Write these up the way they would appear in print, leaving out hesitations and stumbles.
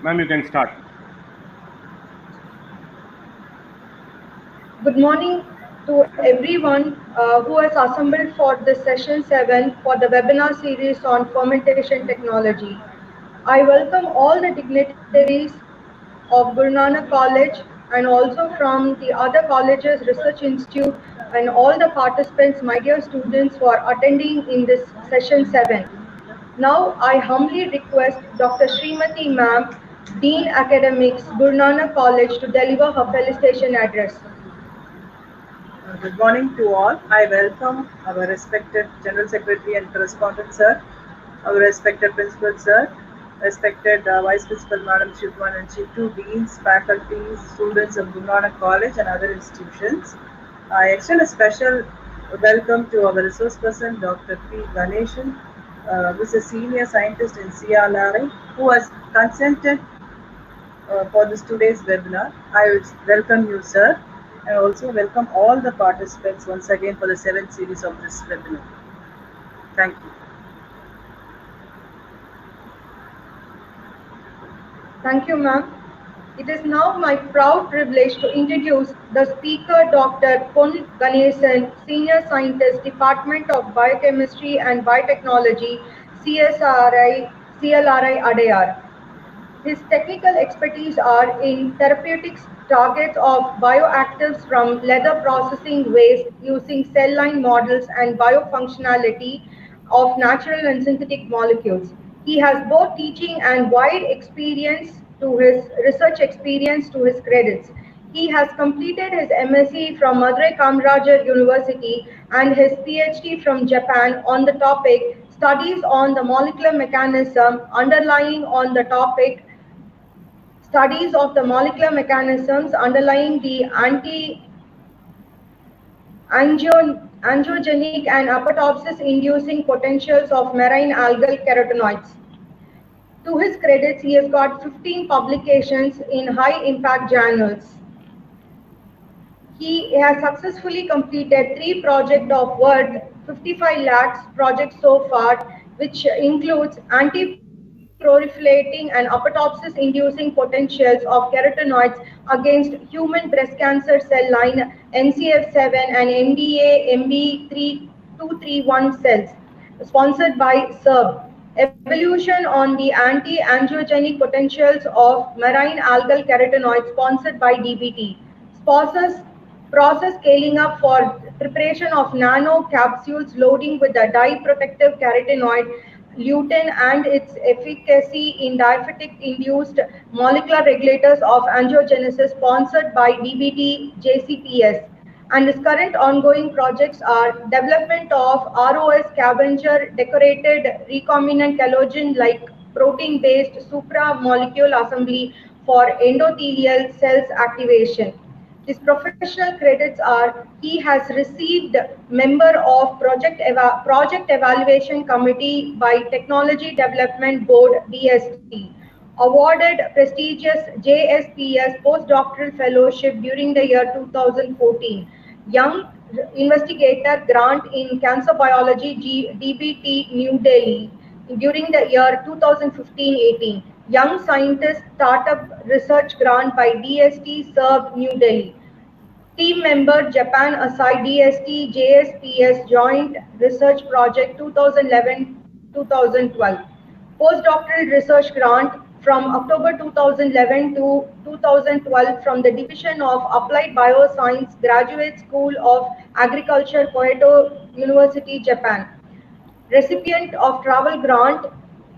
Ma'am, you can start. Good morning to everyone who has assembled for this session 7 for the webinar series on fermentation technology. I welcome all the dignitaries of Guru Nanak College and also from the other colleges, Research Institute, and all the participants, my dear students, for attending in this session 7. Now I humbly request Dr. Srimati Ma'am, Dean Academics, Guru Nanak College, to deliver her felicitation address. Good morning to all. I welcome our respected General Secretary and Correspondent Sir, our respected Principal Sir, respected Vice Principal Madam Chief 1 and Chief 2, Deans, faculties, students of Guru Nanak College and other institutions. I extend a special welcome to our resource person, Dr. P. Ganeshan, who is a senior scientist in CRI, who has consented for this today's webinar. I welcome you, sir, and also welcome all the participants once again for the 7th series of this webinar. Thank you. Thank you, ma'am. It is now my proud privilege to introduce the speaker, Dr. Pon Ganesan, Senior Scientist, Department of Biochemistry and Biotechnology, CLRI Adayar. His technical expertise are in therapeutics targets of bioactives from leather processing waste using cell line models and biofunctionality of natural and synthetic molecules. He has both teaching and wide experience to his research experience to his credits. He has completed his MSc from Madurai Kamarajar University and his PhD from Japan on the topic studies on the molecular mechanism underlying on the topic studies of the molecular mechanisms underlying the angiogenic and apoptosis inducing potentials of marine algal carotenoids. To his credits, he has got 15 publications in high impact journals. He has successfully completed 3 projects of worth 55 lakhs projects so far, which includes anti-proliferating and apoptosis-inducing potentials of carotenoids against human breast cancer cell line NCF7 and MDA MB3231 cells, sponsored by SERB. Evolution on the anti-angiogenic potentials of marine algal carotenoids, sponsored by DBT. Process scaling up for preparation of nano capsules loading with the dye protective carotenoid lutein and its efficacy in diabetic induced molecular regulators of angiogenesis, sponsored by DBT JCPS. And his current ongoing projects are development of ROS scavenger decorated recombinant collagen like protein based supramolecule assembly for endothelial cells activation. His professional credits are he has received member of project evaluation committee by Technology Development Board DST, awarded prestigious JSPS postdoctoral fellowship during the year 2014, Young Investigator Grant in Cancer Biology DBT New Delhi during the year 2015-18, Young Scientist Startup Research Grant by DST Served New Delhi. Team member Japan Asai DST JSPS Joint Research Project 2011-2012. Postdoctoral research grant from October 2011 to 2012 from the Division of Applied Bioscience Graduate School of Agriculture, Kyoto University, Japan. Recipient of travel grant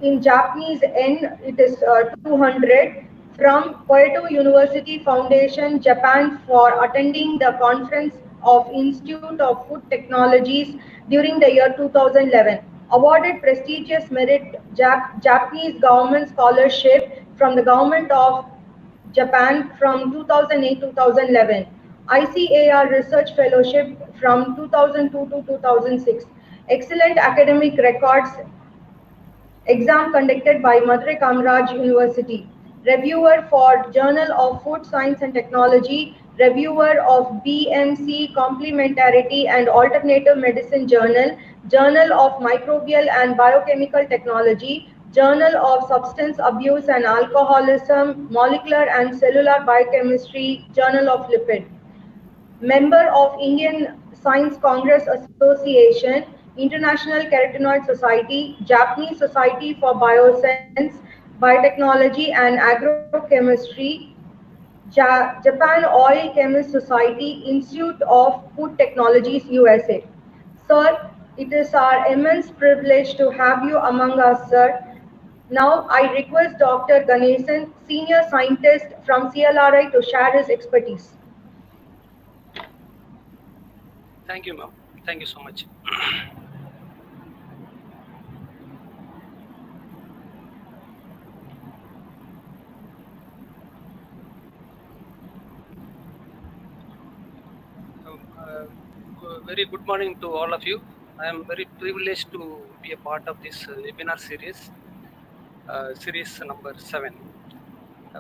in Japanese yen, it is 200 from Kyoto University Foundation, Japan, for attending the conference of Institute of Food Technologies during the year 2011. Awarded prestigious merit Japanese government scholarship from the government of Japan from 2008-2011. ICAR Research Fellowship from 2002 to 2006. Excellent academic records exam conducted by Madurai Kamaraj University. Reviewer for Journal of Food Science and Technology. Reviewer of BMC Complementarity and Alternative Medicine Journal. Journal of Microbial and Biochemical Technology. Journal of Substance Abuse and Alcoholism, Molecular and Cellular Biochemistry, Journal of Lipid. Member of Indian Science Congress Association, International Carotenoid Society, Japanese Society for Bioscience, Biotechnology and Agrochemistry, Japan Oil Chemist Society, Institute of Food Technologies, USA. Sir, it is our immense privilege to have you among us, sir. Now, I request Dr. Ganesan, Senior Scientist from CLRI, to share his expertise. Thank you, ma'am. Thank you so much. Very good morning to all of you. I am very privileged to be a part of this webinar series, series number 7.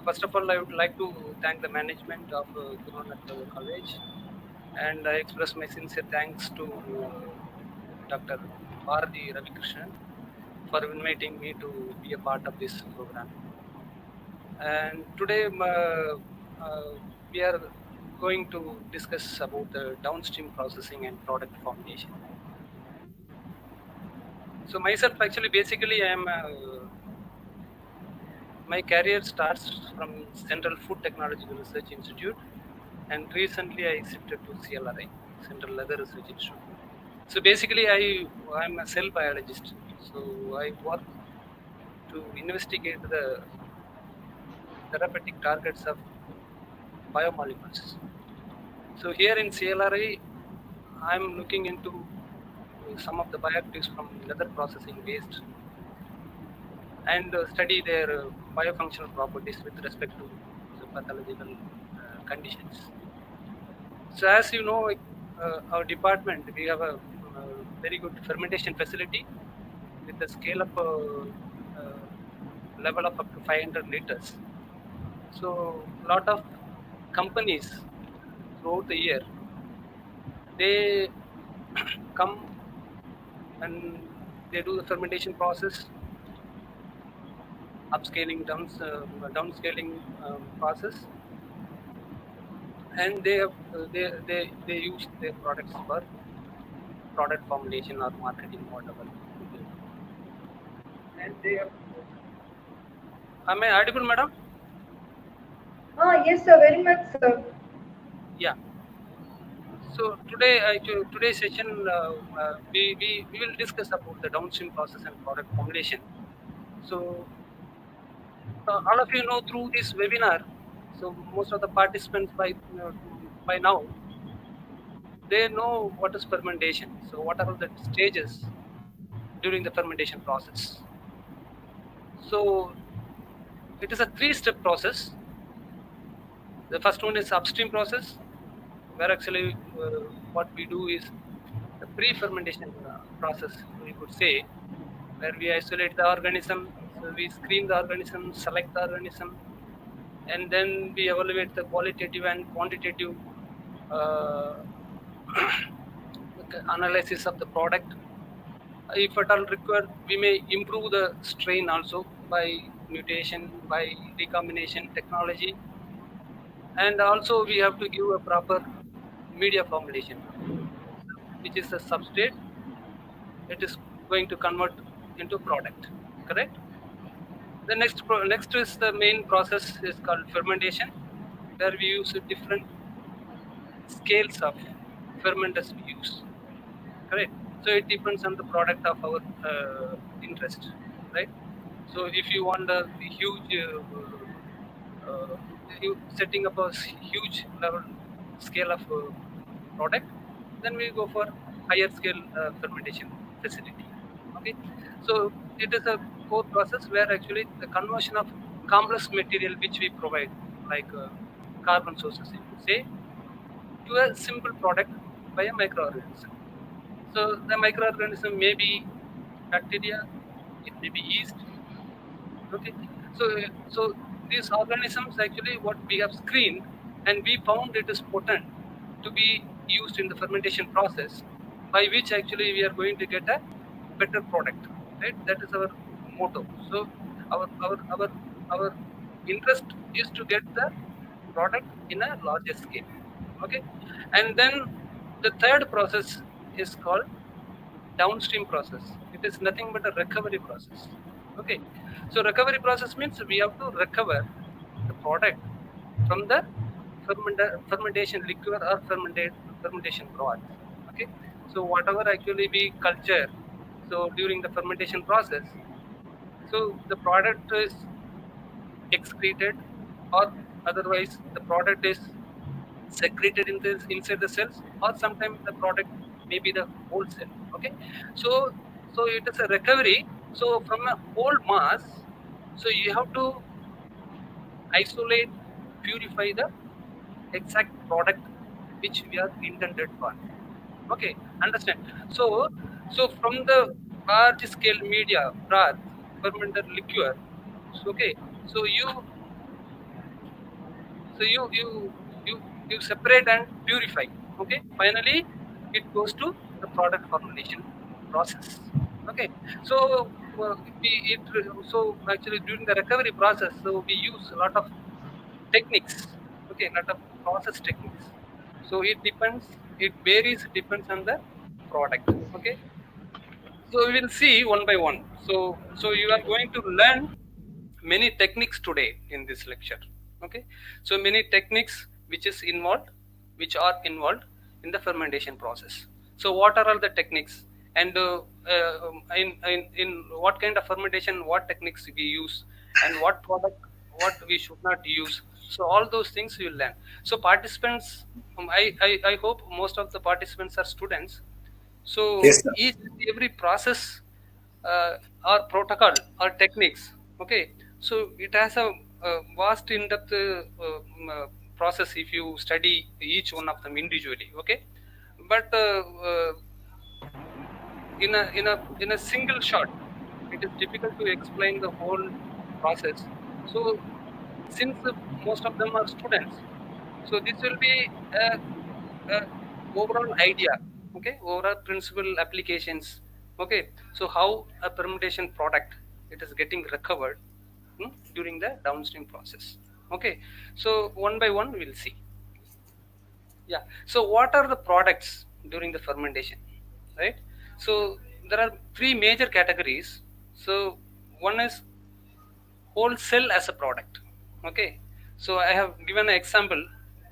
First of all, I would like to thank the management of Guru Nanak College, and I express my sincere thanks to Dr. Bharati Ravikrishnan for inviting me to be a part of this program. And today we are going to discuss about the downstream processing and product formulation. So myself, actually, basically, my career starts from Central Food Technological Research Institute, and recently I shifted to CLRI, Central Leather Research Institute. So basically, I'm a cell biologist. So I work to investigate the therapeutic targets of biomolecules. So here in CLRI, I'm looking into some of the bioactives from leather processing waste and study their biofunctional properties with respect to the pathological conditions. So as you know, our department, we have a very good fermentation facility with a scale of level of up to 500 liters. So a lot of companies throughout the year, they come and they do the fermentation process, upscaling, downscaling process, and they use their products for product formulation or marketing, whatever. And they have. Am I audible, madam? Yes, sir, very much, sir. Yeah. So today, today's session, we will discuss about the downstream process and product formulation. So all of you know through this webinar, so most of the participants by now, they know what is fermentation. So what are the stages during the fermentation process? So it is a 3-step process. The first one is upstream process, where actually what we do is the pre-fermentation process, we could say, where we isolate the organism, so we screen the organism, select the organism, and then we evaluate the qualitative and quantitative uh, analysis of the product. If at all required, we may improve the strain also by mutation, by recombination technology, and also we have to give a proper media formulation, which is a substrate. It is going to convert into product. Correct. The next is the main process is called fermentation, where we use different scales of fermenters we use. Correct. So it depends on the product of our interest, right? So if you want a huge setting up a huge level scale of product, then we go for higher scale fermentation facility. Okay, so it is a core process where actually the conversion of complex material which we provide, like carbon sources, you could say, to a simple product by a microorganism. So the microorganism may be bacteria, it may be yeast. Okay, so these organisms actually what we have screened, and we found it is potent to be used in the fermentation process, by which actually we are going to get a better product. Right, that is our motto. So our our our our interest is to get the product in a larger scale. Okay, and then the third process is called downstream process. It is nothing but a recovery process. Okay, so recovery process means we have to recover the product from the fermentation liquor or fermentation broth. Okay, so whatever actually we culture, so during the fermentation process, so the product is excreted, or otherwise the product is secreted in this inside the cells, or sometimes the product may be the whole cell. Okay, so it is a recovery. So from a whole mass, so you have to isolate, purify the exact product which we are intended for. Okay, understand? So from the large scale media broth, fermented liquor, okay, so you separate and purify. Okay, finally it goes to the product formulation process. Okay, so so actually during the recovery process, so we use a lot of techniques. Okay, a lot of process techniques. So it depends, it varies, depends on the product. Okay, so we will see one by one. So you are going to learn many techniques today in this lecture. Okay, so many techniques which are involved in the fermentation process. So what are all the techniques, and in what kind of fermentation, what techniques we use, and what product, what we should not use. So all those things you will learn. So participants, I hope most of the participants are students. So Yes, sir. each and every process or protocol or techniques, okay, so it has a vast in-depth process if you study each one of them individually. Okay, but in a single shot, it is difficult to explain the whole process. So since most of them are students, so this will be a overall idea. Okay, overall principle applications. Okay, so how a permutation product, it is getting recovered during the downstream process. Okay, so one by one we'll see. Yeah, so what are the products during the fermentation, right? So there are three major categories. So one is whole cell as a product. Okay, so I have given an example,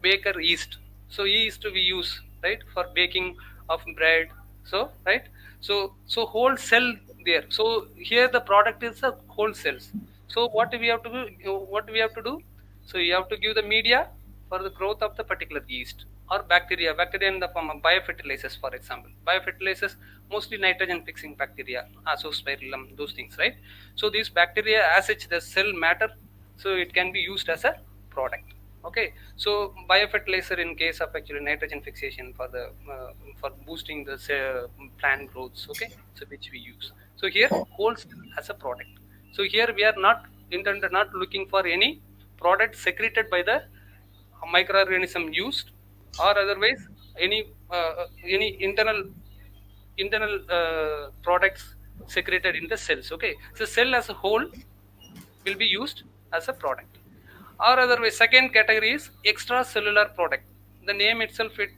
baker yeast. So yeast we use, right, for baking of bread. So right, so whole cell there. So here the product is the whole cells. So what we have to do, so you have to give the media for the growth of the particular yeast or bacteria in the form of biofertilizers. For example, biofertilizers, mostly nitrogen fixing bacteria, azospirillum, those things, right? So these bacteria, as such, the cell matter, so it can be used as a product. Okay, so biofertilizer in case of actually nitrogen fixation for the for boosting the plant growths. Okay, so which we use. So here whole cell as a product. So here we are not looking for any product secreted by the microorganism used, or otherwise any internal products secreted in the cells. Okay, so cell as a whole will be used as a product, or otherwise second category is extracellular product. The name itself, it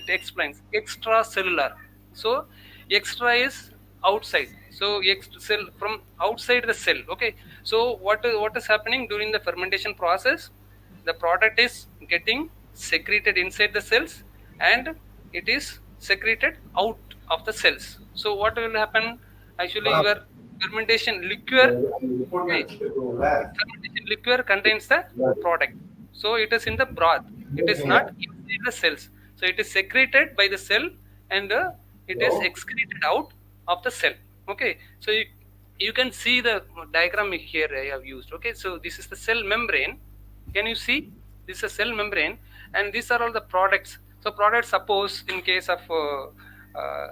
explains extracellular. So extra is outside, so cell from outside the cell. Okay, so what is happening during the fermentation process, the product is getting secreted inside the cells, and it is secreted out of the cells. So what will happen, actually your fermentation liquor, okay, fermentation liquor contains the product. So it is in the broth. It is not inside the cells. So it is secreted by the cell, and it is excreted out of the cell. Okay. So you can see the diagram here I have used. Okay. So this is the cell membrane. Can you see? This is a cell membrane, and these are all the products. So products, suppose in case of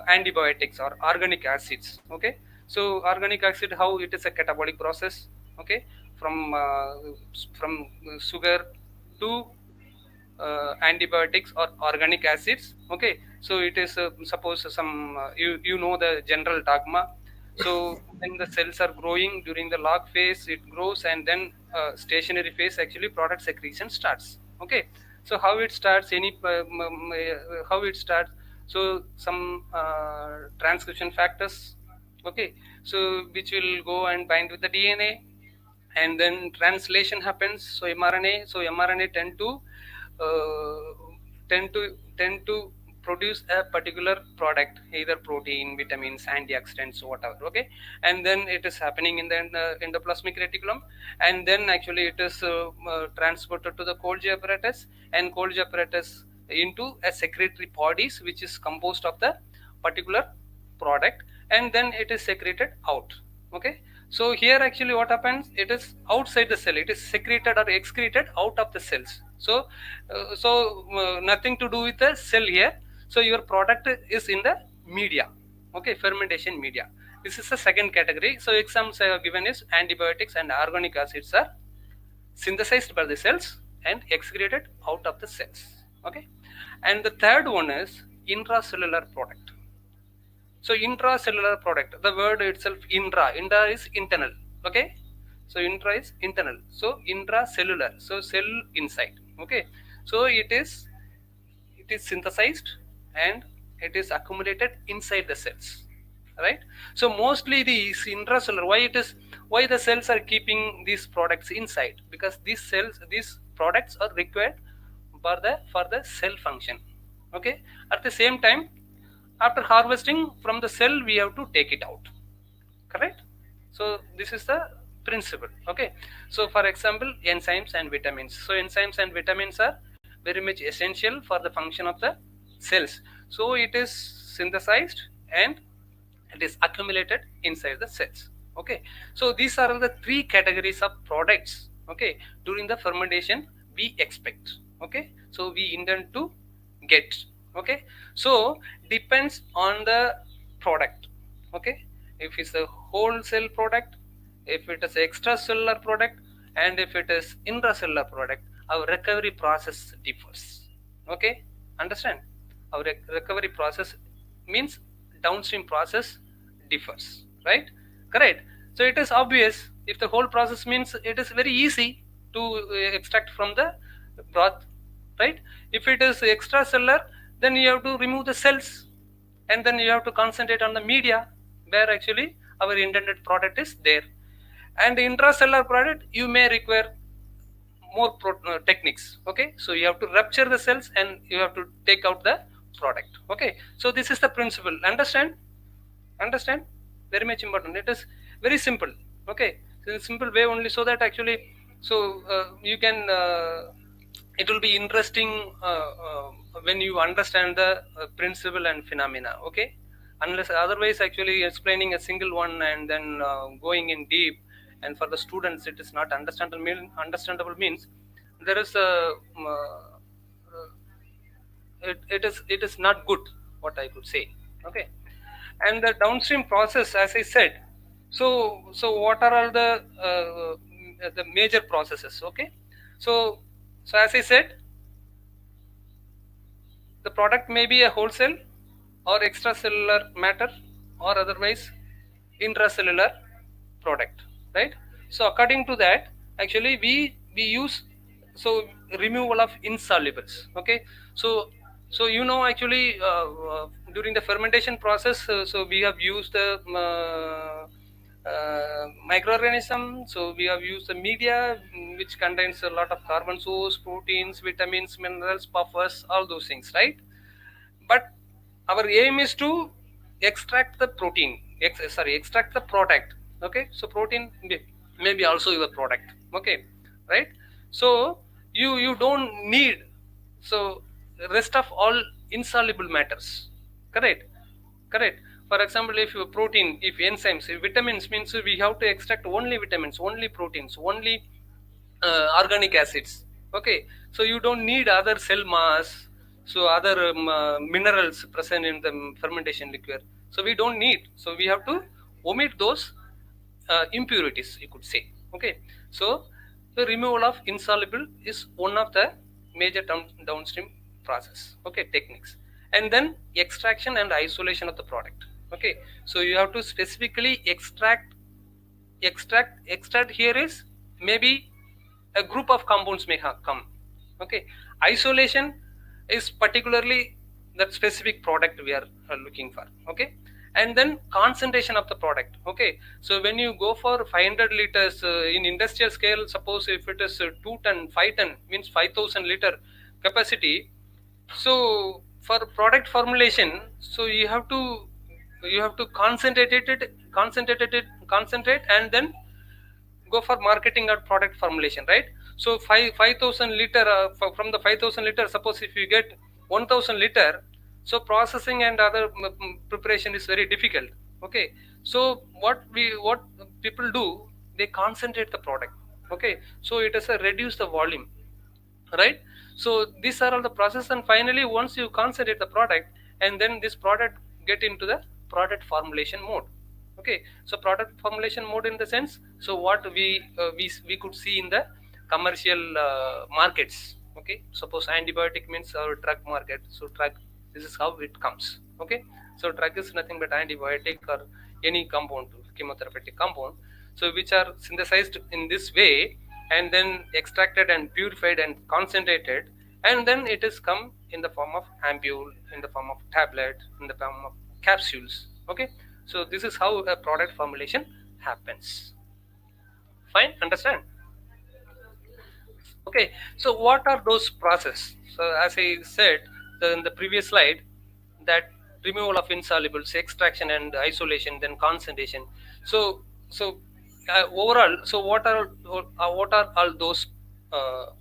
antibiotics or organic acids. Okay, so organic acid, how it is a catabolic process. Okay, from sugar to antibiotics or organic acids. Okay, so it is suppose some you know the general dogma. So when the cells are growing during the log phase, it grows, and then stationary phase, actually product secretion starts. Okay, so how it starts? How it starts? So some transcription factors. Okay, so which will go and bind with the DNA, and then translation happens. So mRNA tend to produce a particular product, either protein, vitamins, antioxidants, whatever. Okay, and then it is happening in the endoplasmic reticulum, and then actually it is transported to the Golgi apparatus, and Golgi apparatus into a secretory bodies which is composed of the particular product, and then it is secreted out. Okay, so here actually what happens, it is outside the cell, it is secreted or excreted out of the cells. So nothing to do with the cell here. So your product is in the media. Okay, fermentation media. This is the second category. So examples I have given is antibiotics and organic acids are synthesized by the cells and excreted out of the cells. Okay, and the third one is intracellular product. So intracellular product, the word itself, intra is internal. Okay, so intra is internal. So intracellular, so cell inside. Okay, so it is synthesized and it is accumulated inside the cells. Right. So mostly these intracellular, why the cells are keeping these products inside? Because these products are required for the cell function. Okay. At the same time, after harvesting from the cell, we have to take it out. Correct. So this is the principle. Okay, so for example, enzymes and vitamins. So enzymes and vitamins are very much essential for the function of the cells. So it is synthesized and it is accumulated inside the cells. Okay, so these are the three categories of products. Okay, during the fermentation we expect. Okay, so we intend to get. Okay, so depends on the product. Okay, if it's a whole cell product, if it is extracellular product, and if it is intracellular product, our recovery process differs. Okay, understand? Our recovery process means downstream process differs, right? Correct. So it is obvious, if the whole process means it is very easy to extract from the broth, right? If it is extracellular, then you have to remove the cells, and then you have to concentrate on the media where actually our intended product is there. And the intracellular product, you may require more techniques. Okay, so you have to rupture the cells and you have to take out the product. Okay, so this is the principle. Understand, very much important. It is very simple. Okay, so in a simple way only, so that actually, so you can it will be interesting when you understand the principle and phenomena. Okay, unless otherwise actually explaining a single one and then going in deep, and for the students it is not understandable means there is a it is not good, what I could say. Okay, and the downstream process, as I said, so what are all the major processes? Okay, so as I said, the product may be a whole cell or extracellular matter or otherwise intracellular product, right? So according to that, actually we use, so removal of insolubles. Okay, so actually during the fermentation process, so we have used the microorganism. So we have used the media which contains a lot of carbon source, proteins, vitamins, minerals, buffers, all those things, right? But our aim is to extract the protein, extract the product. Okay, so protein may be also your product. Okay, right? So you don't need, so rest of all insoluble matters. Correct. For example, if protein, if enzymes, if vitamins, means we have to extract only vitamins, only proteins, only organic acids. Okay, so you don't need other cell mass, so other minerals present in the fermentation liquor, so we don't need, so we have to omit those impurities, you could say. Okay, so the removal of insoluble is one of the major downstream process. Okay, techniques. And then extraction and isolation of the product. Okay, so you have to specifically extract here is maybe a group of compounds may have come. Okay, isolation is particularly that specific product we are looking for. Okay, and then concentration of the product. Okay, so when you go for 500 liters in industrial scale, suppose if it is 2 ton 5 ton means 5000 liter capacity. So for product formulation, so you have to concentrate and then go for marketing or product formulation, right? So 5,000 liter from the 5,000 liter, suppose if you get 1,000 liter, so processing and other preparation is very difficult. Okay, so what people do, they concentrate the product. Okay, so it is a reduce the volume, right? So these are all the process, and finally once you concentrate the product, and then this product get into the product formulation mode. Okay, so product formulation mode in the sense, so what we could see in the commercial markets. Okay, suppose antibiotic means our drug market, so drug, this is how it comes. Okay, so drug is nothing but antibiotic or any compound, chemotherapeutic compound, so which are synthesized in this way, and then extracted and purified and concentrated, and then it is come in the form of ampule, in the form of tablet, in the form of capsules. Okay, so this is how a product formulation happens. Fine, understand? Okay, so what are those processes? So as I said in the previous slide, that removal of insolubles, extraction and isolation, then concentration. So overall, so what are all those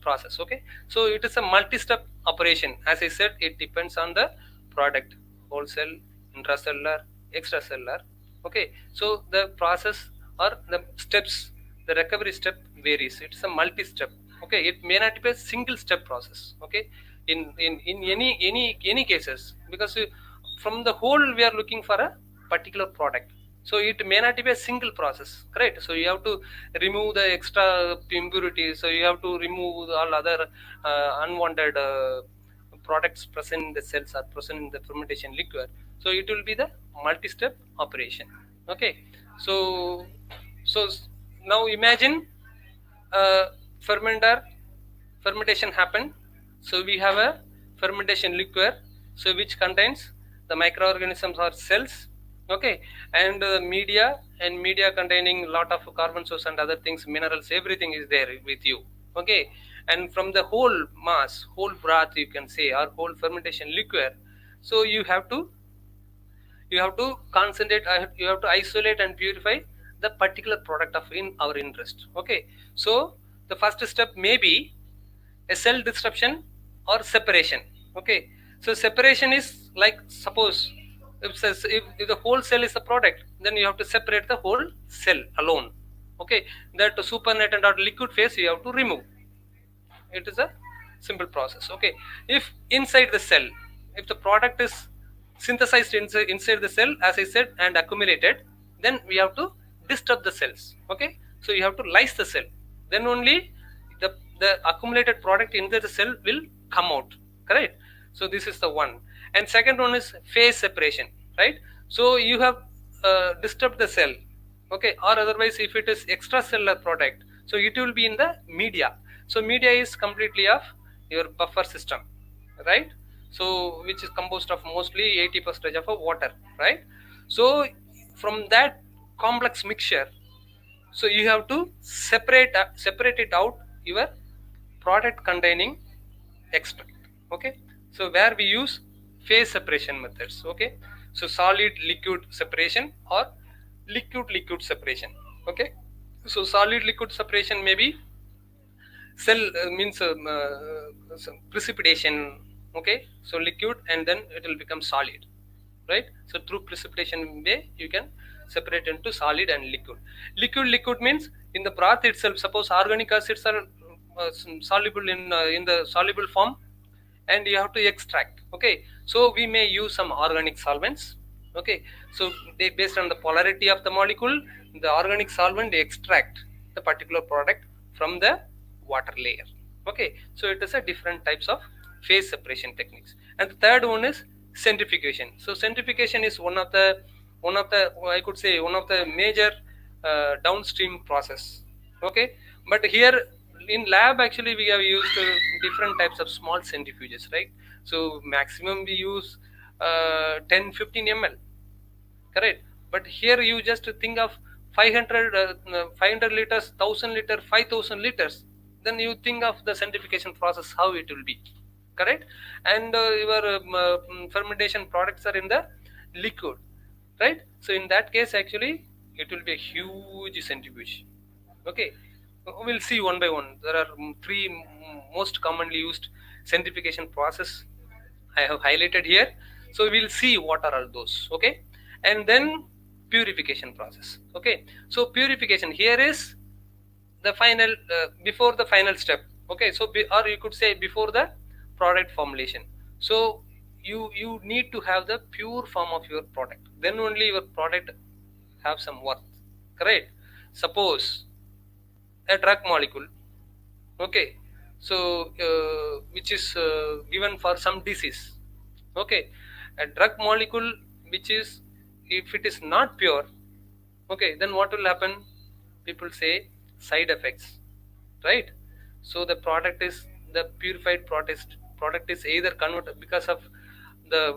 process? Okay, so it is a multi-step operation. As I said, it depends on the product, wholesale, intracellular, extracellular. Okay, so the process or the steps, the recovery step varies. It's a multi-step. Okay, it may not be a single step process. Okay, in any cases, because from the whole we are looking for a particular product, so it may not be a single process, correct? So you have to remove the extra impurities, so you have to remove all other unwanted products present in the cells or present in the fermentation liquor. So it will be the multi-step operation. Okay, so now imagine fermenter fermentation happened. So we have a fermentation liquor, so which contains the microorganisms or cells. Okay, and media containing lot of carbon source and other things, minerals, everything is there with you. Okay, and from the whole mass, whole broth, you can say, or whole fermentation liquor, so you have to concentrate, you have to isolate and purify the particular product of in our interest. Okay, so the first step may be a cell disruption or separation. Okay, so separation is like, suppose if the whole cell is the product, then you have to separate the whole cell alone. Okay, that supernatant or liquid phase you have to remove. It is a simple process. Okay, if inside the cell, if the product is synthesized inside the cell, as I said, and accumulated, then we have to disturb the cells. Okay, so you have to lyse the cell, then only the accumulated product in the cell will come out, correct? So this is the one. And second one is phase separation, right? So you have disturbed the cell. Okay, or otherwise if it is extracellular product, so it will be in the media. So media is completely of your buffer system, right? So which is composed of mostly 80% of water, right? So from that complex mixture, so you have to separate it out, your product containing extract. Okay, so where we use phase separation methods. Okay, so solid liquid separation or liquid separation. Okay, so solid liquid separation may be cell means precipitation. Okay, so liquid and then it will become solid, right? So through precipitation way you can separate into solid and liquid means in the broth itself, suppose organic acids are soluble in the soluble form, and you have to extract. Okay, so we may use some organic solvents. Okay, so they, based on the polarity of the molecule, the organic solvent, they extract the particular product from the water layer. Okay, so it is a different types of phase separation techniques. And the third one is centrifugation. So centrifugation is one of the I could say one of the major downstream process. Okay, but here in lab actually we have used different types of small centrifuges, right? So maximum we use 10-15 ml, correct? But here you just think of 500 liters, 1000 liter, 5000 liters, then you think of the centrifugation process how it will be, correct? And your fermentation products are in the liquid, right? So in that case actually it will be a huge centrifuge. Okay, we'll see one by one. There are three most commonly used centrifugation process I have highlighted here. So we'll see what are all those. Okay, and then purification process. Okay, so purification here is the final before the final step. Okay, so or you could say before the product formulation. So you need to have the pure form of your product, then only your product have some worth, correct? Suppose a drug molecule, okay, so which is given for some disease. Okay, a drug molecule which is, if it is not pure, okay, then what will happen? People say side effects, right? So the product is, the purified product is either converted because of the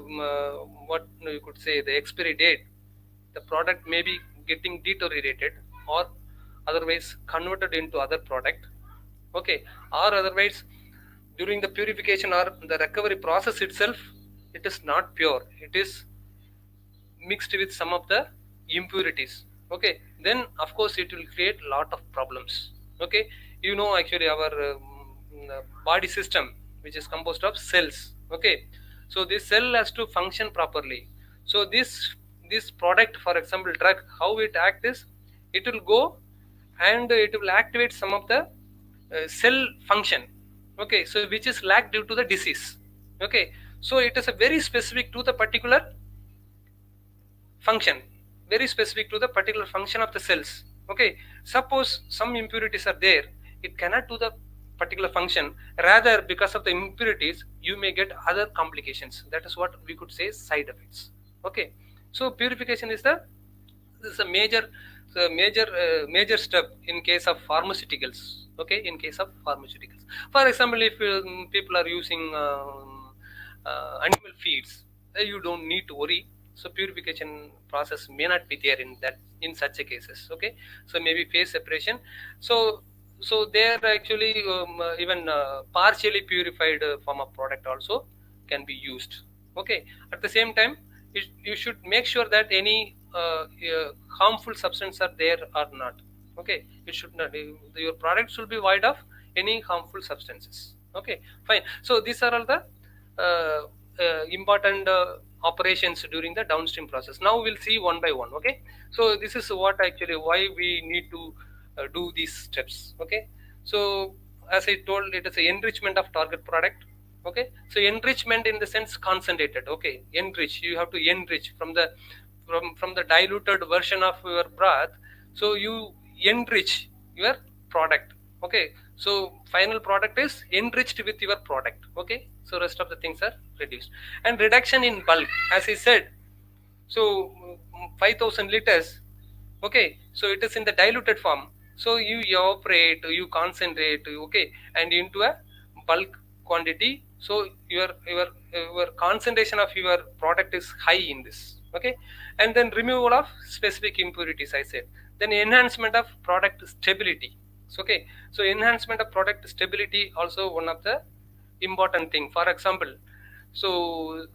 what you could say the expiry date, the product may be getting deteriorated, or otherwise converted into other product. Okay, or otherwise during the purification or the recovery process itself it is not pure, it is mixed with some of the impurities. Okay, then of course it will create lot of problems. Okay, you know actually our body system which is composed of cells. Okay, so this cell has to function properly. So this product, for example drug, how it act is, it will go and it will activate some of the cell function. Okay, so which is lacked due to the disease. Okay, so it is a very specific to the particular function, very specific to the particular function of the cells. Okay, suppose some impurities are there, it cannot do the particular function, rather because of the impurities you may get other complications. That is what we could say side effects. Okay, so purification is the, this is a major step in case of pharmaceuticals. Okay, in case of pharmaceuticals, for example, if people are using animal feeds, you don't need to worry. So purification process may not be there in that, in such a cases. Okay, so maybe phase separation. So there actually even partially purified form of product also can be used. Okay, at the same time you should make sure that any harmful substance are there or not. Okay, it should not, your product should be void of any harmful substances. Okay, fine. So these are all the important operations during the downstream process. Now we'll see one by one. Okay, so this is what actually why we need to do these steps. Okay, so as I told, it is a enrichment of target product. Okay, so enrichment in the sense concentrated. Okay, enrich, you have to enrich from the from the diluted version of your broth, so you enrich your product. Okay, so final product is enriched with your product. Okay, so rest of the things are reduced. And reduction in bulk, as I said, so 5000 liters. Okay, so it is in the diluted form, so you evaporate, you concentrate, okay, and into a bulk quantity, so your concentration of your product is high in this. Okay, and then removal of specific impurities, I said. Then enhancement of product stability. So, okay, so enhancement of product stability also one of the important thing. For example, so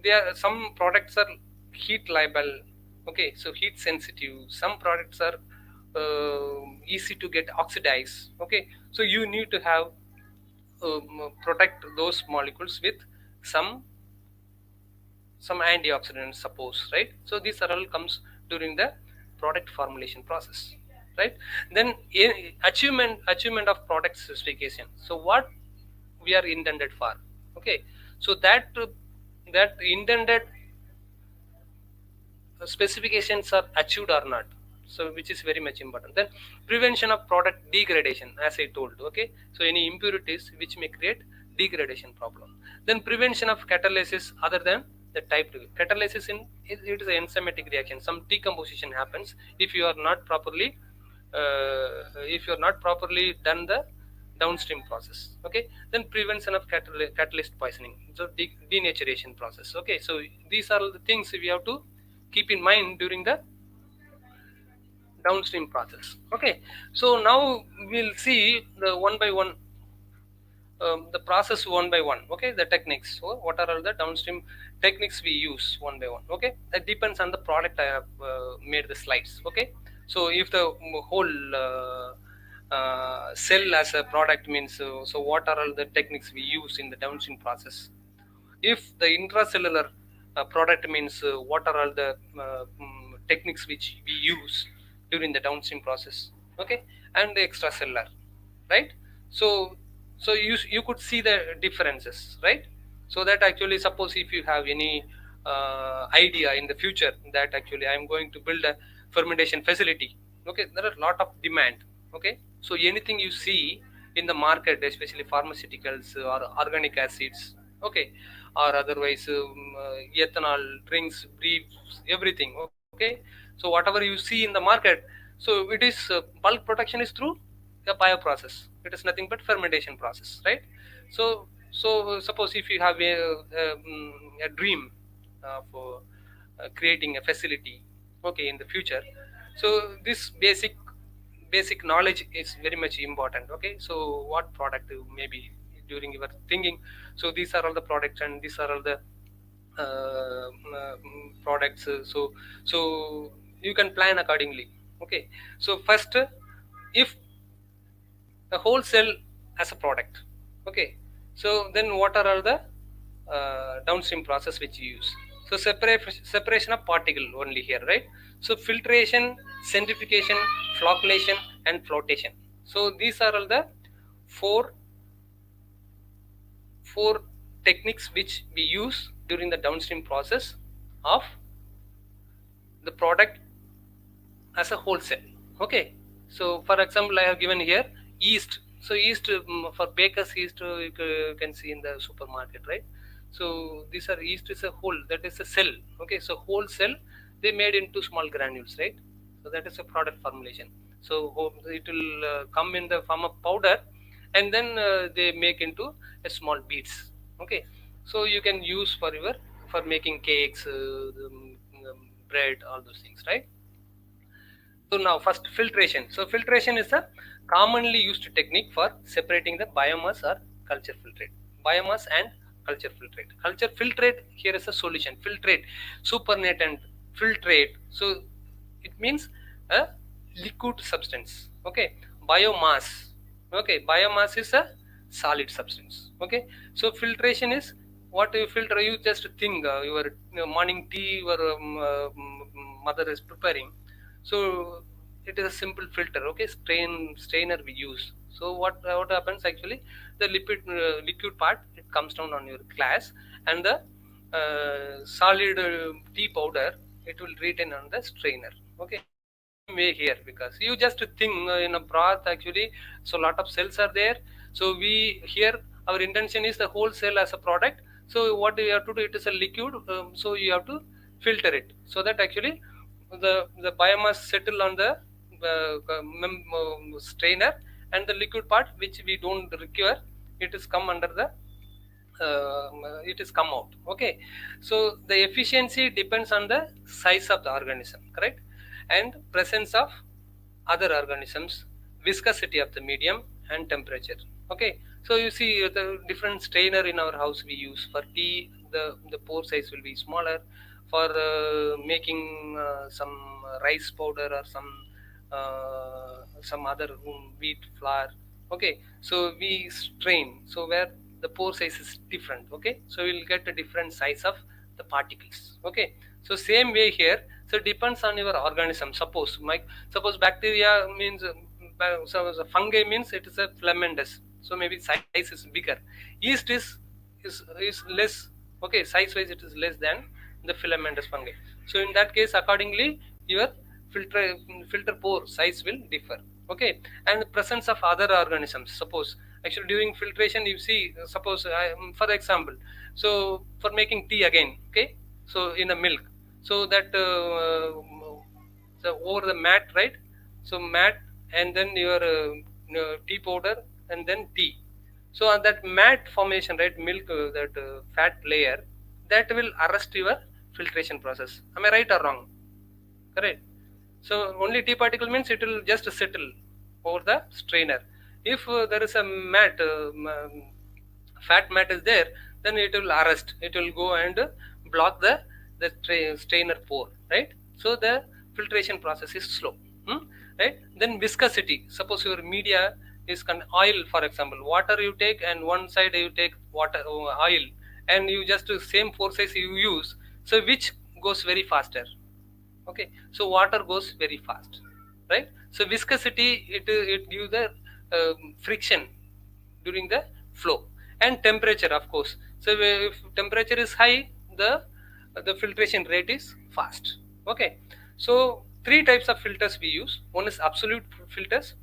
there are some products are heat liable. Okay, so heat sensitive, some products are easy to get oxidized. Okay, so you need to have protect those molecules with some antioxidants, suppose, right? So these are all comes during the product formulation process, right? Then achievement of product specification. So what we are intended for. Okay, so that intended specifications are achieved or not, so which is very much important. Then prevention of product degradation, as I told. Okay, so any impurities which may create degradation problem. Then prevention of catalysis other than the type 2. Catalysis it is an enzymatic reaction. Some decomposition happens if you are not properly done the downstream process. Okay, then prevention of catalyst poisoning, so denaturation process. Okay, so these are the things we have to keep in mind during the downstream process. Okay, so now we'll see the one by one, the process one by one. Okay, the techniques. So what are all the downstream techniques we use one by one? Okay, that depends on the product I have made the slides. Okay, so if the whole cell as a product means, so what are all the techniques we use in the downstream process? If the intracellular product means, what are all the techniques which we use during the downstream process? Okay, and the extracellular, right? So you could see the differences, right? So that actually, suppose if you have any idea in the future that actually I am going to build a fermentation facility. Okay, there are a lot of demand. Okay, so anything you see in the market, especially pharmaceuticals or organic acids, okay, or otherwise ethanol drinks, briefs, everything. Okay, so whatever you see in the market, so it is bulk production is through the bioprocess. It is nothing but fermentation process, right? So suppose if you have a dream for creating a facility, okay, in the future, so this basic knowledge is very much important. Okay, so what product maybe during your thinking, so these are all the products and these are all the products. So you can plan accordingly. Okay, so first, if the whole cell as a product, okay, so then what are all the downstream process which you use? So separation of particle only here, right? So filtration, centrifugation, flocculation and flotation. So these are all the four techniques which we use during the downstream process of the product as a whole cell. Okay, so for example, I have given here yeast. So yeast, for baker's yeast, you can see in the supermarket, right? So these are yeast is a whole, that is a cell. Okay, so whole cell they made into small granules, right? So that is a product formulation. So it will come in the form of powder, and then they make into a small beads. Okay, so you can use for making cakes, bread, all those things, right? So now first, filtration. So filtration is a commonly used technique for separating the biomass or culture filtrate. Biomass and culture filtrate. Culture filtrate, here is a solution. Filtrate, supernatant, filtrate. So it means a liquid substance. Okay, biomass. Okay, biomass is a solid substance. Okay, so filtration is what you filter. You just think your morning tea your mother is preparing, so it is a simple filter. Okay, strainer we use. So what happens actually, the liquid part, it comes down on your glass, and the solid tea powder, it will retain on the strainer. Okay, way here, because you just think in a broth actually, so lot of cells are there. So we here, our intention is the whole cell as a product. So what we have to do, it is a liquid, so you have to filter it, so that actually the biomass settle on the strainer, and the liquid part which we don't require, it is come under the it is come out. Okay, so the efficiency depends on the size of the organism, correct, and presence of other organisms, viscosity of the medium and temperature. Okay, so you see the different strainer in our house we use for tea, the pore size will be smaller. For making some rice powder or some other wheat flour, okay, so we strain, so where the pore size is different. Okay, so we'll get a different size of the particles. Okay, so same way here, so depends on your organism. Suppose bacteria means so fungi means it is a filamentous, so maybe size is bigger. Yeast is less. Okay, size wise it is less than the filamentous fungi. So in that case, accordingly, your filter pore size will differ. Okay, and the presence of other organisms. Suppose actually during filtration, you see, suppose for example, so for making tea again, okay, so in a milk, so that so over the mat, right? So mat, and then your tea powder, and then tea. So on that mat formation, right, milk, that fat layer, that will arrest your filtration process. Am I right or wrong? Correct. So only tea particle means it will just settle over the strainer. If there is a mat, fat mat is there, then it will arrest. It will go and block the strainer pore, right? So the filtration process is slow, right? Then viscosity. Suppose your media is oil, for example, water you take, and one side you take water oil, and you just same forces you use. So which goes very faster? Okay, so water goes very fast, right? So viscosity, it gives the friction during the flow. And temperature, of course. So if temperature is high, the filtration rate is fast. Okay, so three types of filters we use. One is absolute filters,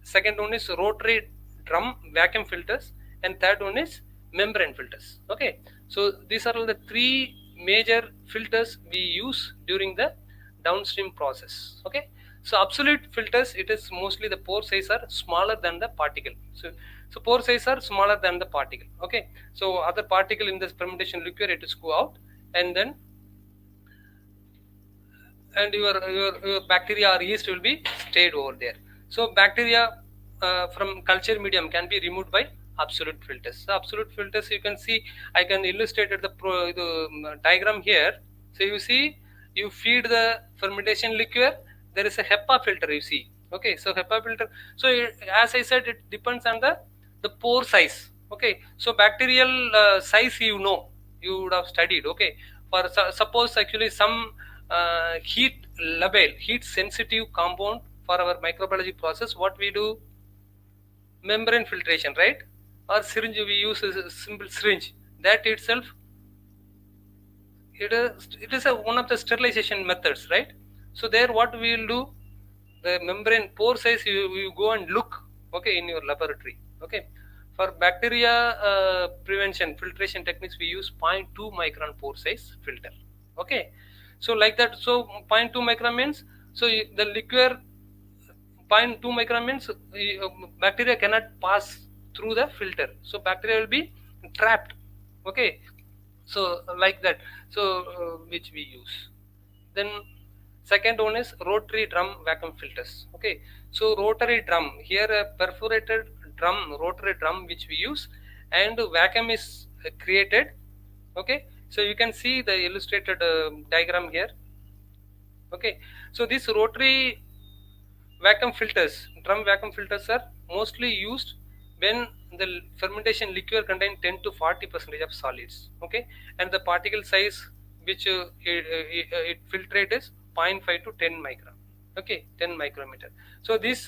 second one is rotary drum vacuum filters, and third one is membrane filters. Okay, so these are all the three major filters we use during the downstream process. Okay, so absolute filters, it is mostly the pore size are smaller than the particle. So pore size are smaller than the particle. Okay, so other particle in this fermentation liquor, it is go out, and then and your bacteria or yeast will be stayed over there. So bacteria from culture medium can be removed by absolute filters. So absolute filters, you can see, I can illustrate the diagram here. So you see, you feed the fermentation liquor, there is a HEPA filter, you see. Okay, so HEPA filter, so as I said, it depends on the pore size. Okay, so bacterial size, you would have studied. Okay, for suppose actually some heat sensitive compound, for our microbiology process, what we do, membrane filtration, right? Or syringe, we use a simple syringe, that itself, it is one of the sterilization methods, right? So there what we will do, the membrane pore size, you go and look, okay, in your laboratory. Okay, for bacteria prevention filtration techniques, we use 0.2 micron pore size filter. Okay, so like that. So 0.2 micron means, so the liquor, 0.2 micron means bacteria cannot pass through the filter, so bacteria will be trapped. Okay, so like that. So which we use. Then second one is rotary drum vacuum filters. Okay, so rotary drum, here a perforated drum, rotary drum which we use, and vacuum is created. Okay, so you can see the illustrated diagram here. Okay, so this rotary vacuum filters, drum vacuum filters, are mostly used when the fermentation liquor contains 10 to 40% of solids. Okay, and the particle size which it filtrate is 0.5 to 10 micron. Okay, 10 micrometer. So this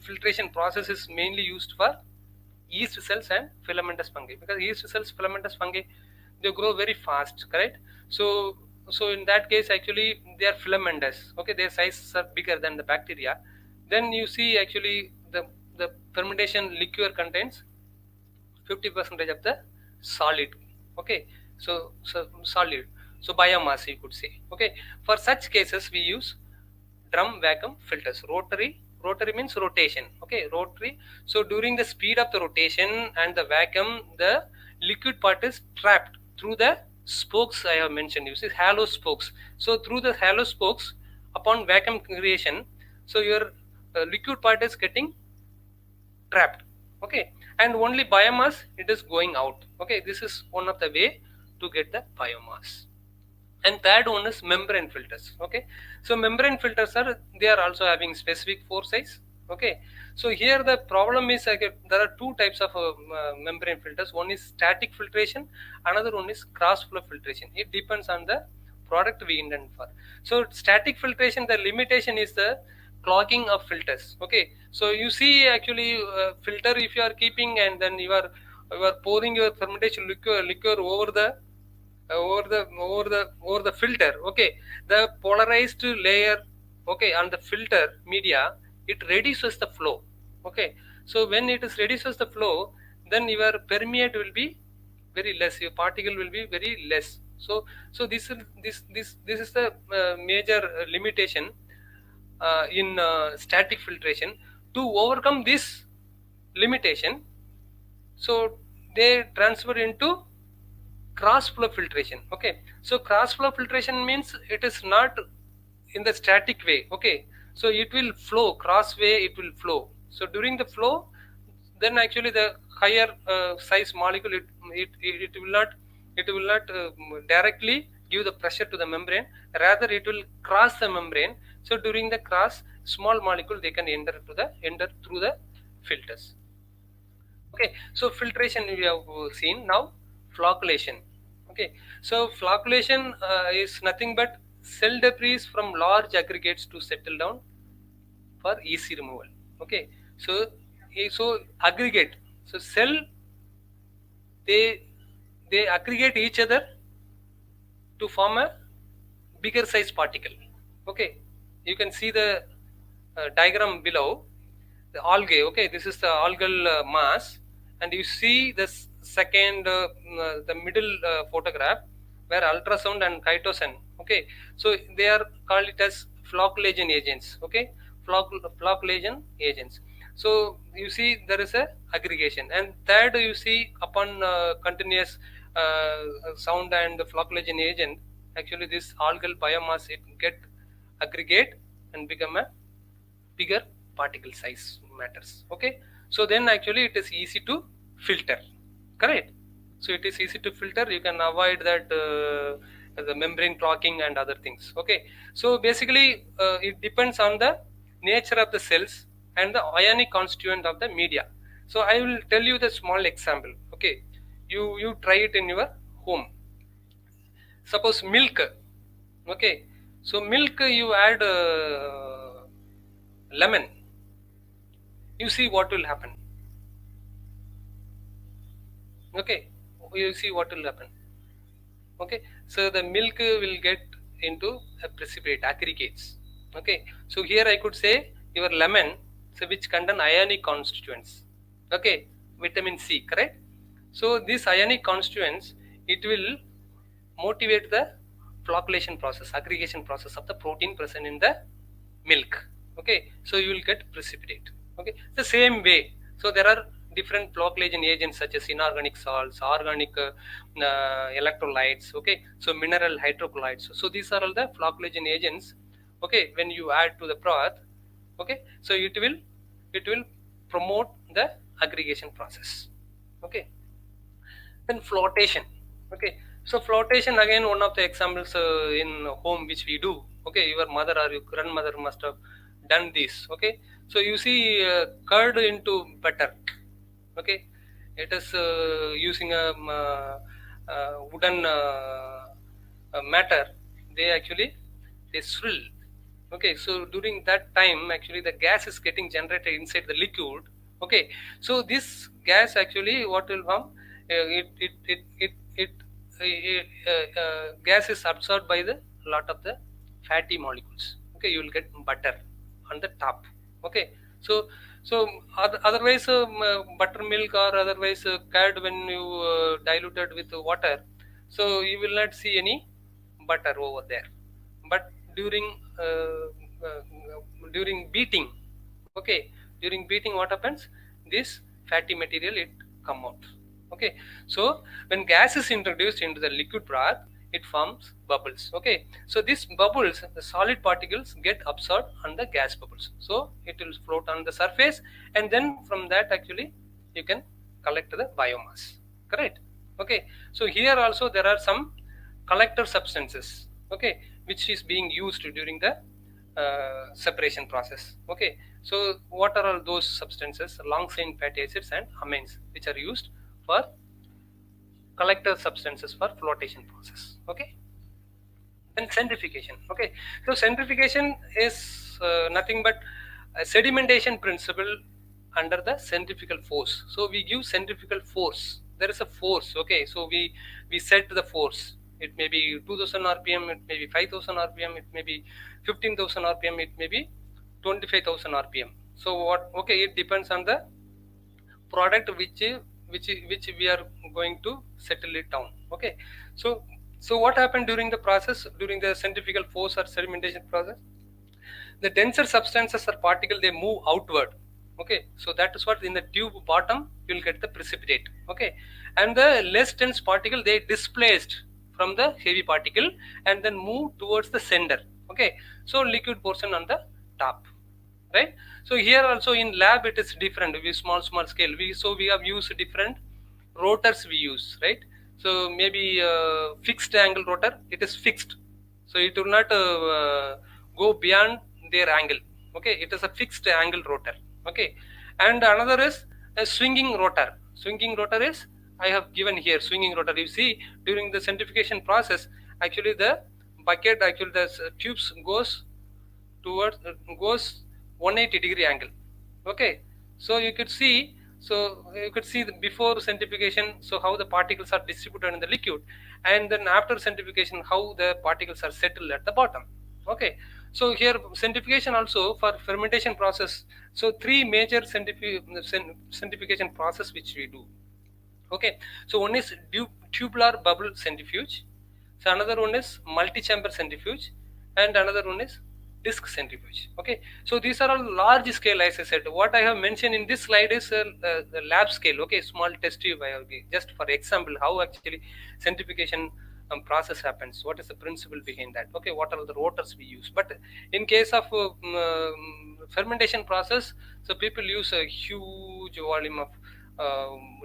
filtration process is mainly used for yeast cells and filamentous fungi, because yeast cells, filamentous fungi, they grow very fast, correct? So in that case, actually they are filamentous. Okay, their sizes are bigger than the bacteria. Then you see, actually the fermentation liquor contains 50% of the solid. Okay, so solid, so biomass, you could say. Okay, for such cases we use drum vacuum filters. Rotary means rotation. Okay, rotary. So during the speed of the rotation and the vacuum, the liquid part is trapped through the spokes I have mentioned. You see hollow spokes. So through the hollow spokes, upon vacuum creation, so your liquid part is getting trapped. Okay, and only biomass, it is going out. Okay, this is one of the way to get the biomass. And third one is membrane filters. Okay, so membrane filters are, they are also having specific pore size. Okay, so here the problem is, there are two types of membrane filters. One is static filtration, another one is cross flow filtration. It depends on the product we intend for. So static filtration, the limitation is the clogging of filters. Okay, so you see, actually filter, if you are keeping, and then you are pouring your fermentation liquor over the filter. Okay, the polarized layer, okay, on the filter media, it reduces the flow. Okay, so when it is reduces the flow, then your permeate will be very less, your particle will be very less. So this is the major limitation in static filtration. To overcome this limitation, so they transfer into cross flow filtration. Okay, so cross flow filtration means it is not in the static way. Okay, so it will flow cross way, it will flow. So during the flow, then actually the higher size molecule, it will not, directly give the pressure to the membrane, rather it will cross the membrane. So during the cross, small molecule they can enter through the filters. Okay, so filtration we have seen. Now flocculation. Okay, so flocculation is nothing but cell debris from large aggregates to settle down for easy removal. Okay, so aggregate, so cell, they aggregate each other to form a bigger size particle. Okay, you can see the diagram below, the algae. Okay, this is the algal mass, and you see this second the middle photograph, where ultrasound and chitosan. Okay, so they are called it as flocculation agents. Okay, flocculation agents. So you see there is a aggregation, and third, you see upon continuous sound and flocculation agent, actually this algal biomass, it get aggregate and become a bigger particle size matters. Okay, so then actually it is easy to filter, correct? So it is easy to filter, you can avoid that the membrane clogging and other things. Okay, so basically it depends on the nature of the cells and the ionic constituent of the media. So I will tell you the small example. Okay, you try it in your home. Suppose milk. Okay, so milk, you add lemon, you see what will happen. Okay, you see what will happen. Okay, so the milk will get into a precipitate, aggregates. Okay, so here I could say your lemon, so which contain ionic constituents. Okay, vitamin C, correct? So these ionic constituents, it will motivate the flocculation process, aggregation process of the protein present in the milk. Okay, so you will get precipitate. Okay, the same way, so there are different flocculation agents such as inorganic salts, organic electrolytes. Okay, so mineral hydrocolloids. So these are all the flocculation agents. Okay, when you add to the broth, okay, so it will promote the aggregation process. Okay, then flotation. Okay, so flotation, again, one of the examples in home which we do. Okay, your mother or your grandmother must have done this. Okay, so you see curd into butter. Okay, it is using a wooden matter. They actually, they swill. Okay, so during that time, actually the gas is getting generated inside the liquid. Okay, so this gas, actually what will form, gas is absorbed by the lot of the fatty molecules. Okay, you will get butter on the top. Okay, so otherwise buttermilk or otherwise curd, when you diluted with water, so you will not see any butter over there. But during beating, okay, during beating, what happens, this fatty material, it come out. Okay, so when gas is introduced into the liquid broth, it forms bubbles. Okay, so these bubbles, the solid particles, get absorbed on the gas bubbles, so it will float on the surface, and then from that, actually you can collect the biomass, correct? Okay, so here also there are some collector substances, okay, which is being used during the separation process. Okay, so what are all those substances? Long chain fatty acids and amines, which are used for collector substances for flotation process. Okay, then centrifugation. Okay, so centrifugation is nothing but a sedimentation principle under the centrifugal force. So we give centrifugal force, there is a force. Okay, so we set the force, it may be 2000 rpm, it may be 5000 rpm, it may be 15,000 rpm, it may be 25,000 rpm. So what, okay, it depends on the product which we are going to settle it down. Okay, so So what happened during the process, during the centrifugal force or sedimentation process? The denser substances or particle, they move outward. Okay, so that is what in the tube bottom you will get the precipitate. Okay, and the less dense particle, they displaced from the heavy particle and then move towards the center. Okay, so liquid portion on the top, right? So here also in lab it is different. We small scale, we have used different rotors we use, right? So maybe fixed angle rotor, it is fixed, so it will not go beyond their angle. Okay, it is a fixed angle rotor. Okay, and another is a swinging rotor. Swinging rotor is, I have given here swinging rotor. You see during the centrifugation process, actually the bucket, actually the tubes towards goes 180-degree angle. Okay, so you could see, the before centrifugation, so how the particles are distributed in the liquid, and then after centrifugation how the particles are settled at the bottom. Okay, so here centrifugation also for fermentation process, so three major centrifugation process which we do. Okay, so one is tubular bubble centrifuge, so another one is multi-chamber centrifuge, and another one is disc centrifuge. Okay, so these are all large scale, as I said. What I have mentioned in this slide is the lab scale. Okay, small test tube I have just for example how actually centrifugation process happens, what is the principle behind that. Okay, what are the rotors we use. But in case of fermentation process, so people use a huge volume of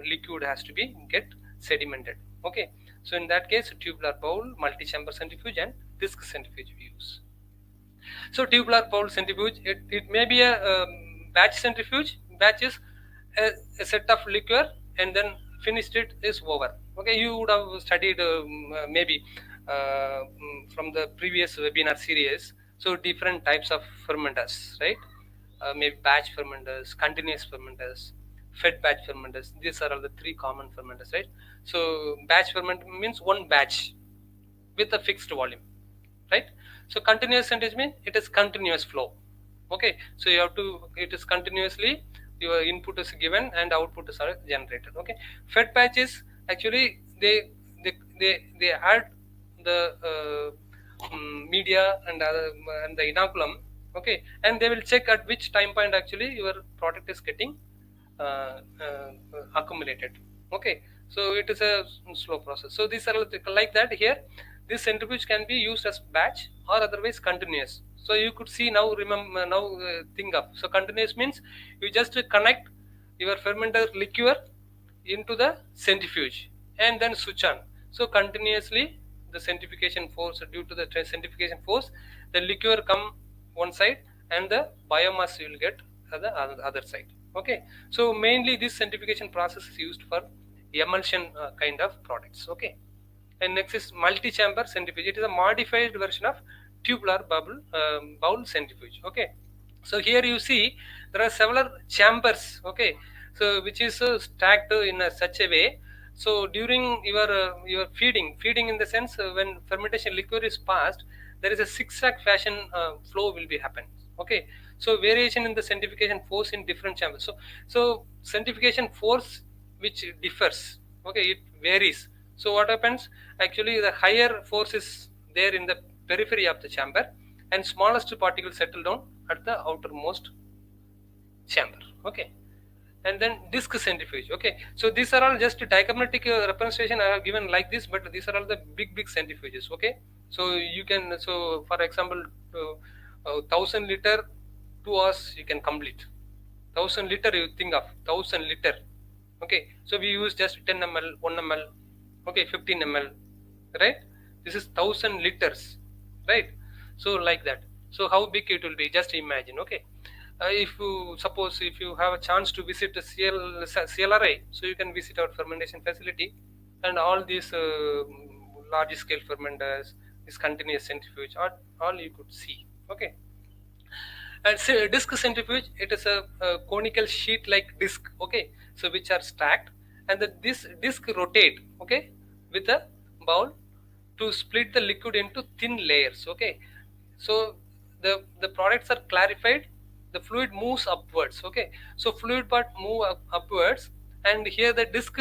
liquid has to be get sedimented. Okay, so in that case tubular bowl, multi-chamber centrifuge, and disc centrifuge we use. So tubular bowl centrifuge, it may be a batch centrifuge. Batch is a set of liquor and then finished it is over. Okay, you would have studied maybe from the previous webinar series. So different types of fermenters, right? Maybe batch fermenters, continuous fermenters, fed batch fermenters. These are all the three common fermenters, right? So batch ferment means one batch with a fixed volume, right? So continuous sentence means it is continuous flow. Okay, so you have to, it is continuously, your input is given and output is generated. Okay, fed batch is actually they add the media and the inoculum. Okay, and they will check at which time point actually your product is getting accumulated. Okay, so it is a slow process. So these are like that. Here this centrifuge can be used as batch or otherwise continuous. So you could see now, remember now, think of, so continuous means you just connect your fermenter liquor into the centrifuge and then switch on. So continuously the centrifugation force, due to the centrifugation force, the liquor come one side and the biomass you will get at the other side. Okay, so mainly this centrifugation process is used for emulsion kind of products. Okay, and next is multi-chamber centrifuge. It is a modified version of tubular bowl centrifuge. Okay, so here you see there are several chambers. Okay, so which is stacked in such a way. So during your feeding in the sense, when fermentation liquor is passed, there is a zigzag fashion flow will be happen. Okay, so variation in the centrifugation force in different chambers. So centrifugation force which differs. Okay, it varies. So what happens, actually the higher force is there in the periphery of the chamber and smallest particles settle down at the outermost chamber. Okay, and then disc centrifuge. Okay, so these are all just diagrammatic representation I have given like this, but these are all the big centrifuges. Okay, so you can, so for example 1000 liter 2 hours you can complete. 1000 liter, you think of 1000 liter. Okay, so we use just 10 ml, 1 ml, okay, 15 ml, right? This is 1000 liters, right? So like that. So how big it will be, just imagine. Okay, if you suppose, if you have a chance to visit the CLRI, so you can visit our fermentation facility, and all these large scale fermenters, this continuous centrifuge, all you could see. Okay, and so disc centrifuge, it is a conical sheet like disc. Okay, so which are stacked, and this disc rotate. Okay, with a bowl to split the liquid into thin layers. Okay, so the products are clarified, the fluid moves upwards. Okay, so fluid part move upwards, and here the disc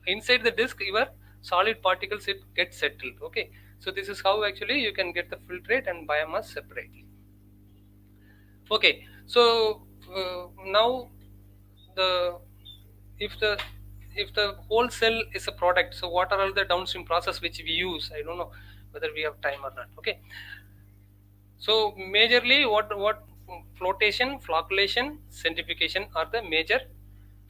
inside the disc your solid particles it gets settled. Okay, so this is how actually you can get the filtrate and biomass separately. Okay, so now the if the if the whole cell is a product, so what are all the downstream process which we use? I don't know whether we have time or not. Okay, so majorly what flotation, flocculation, centrifugation are the major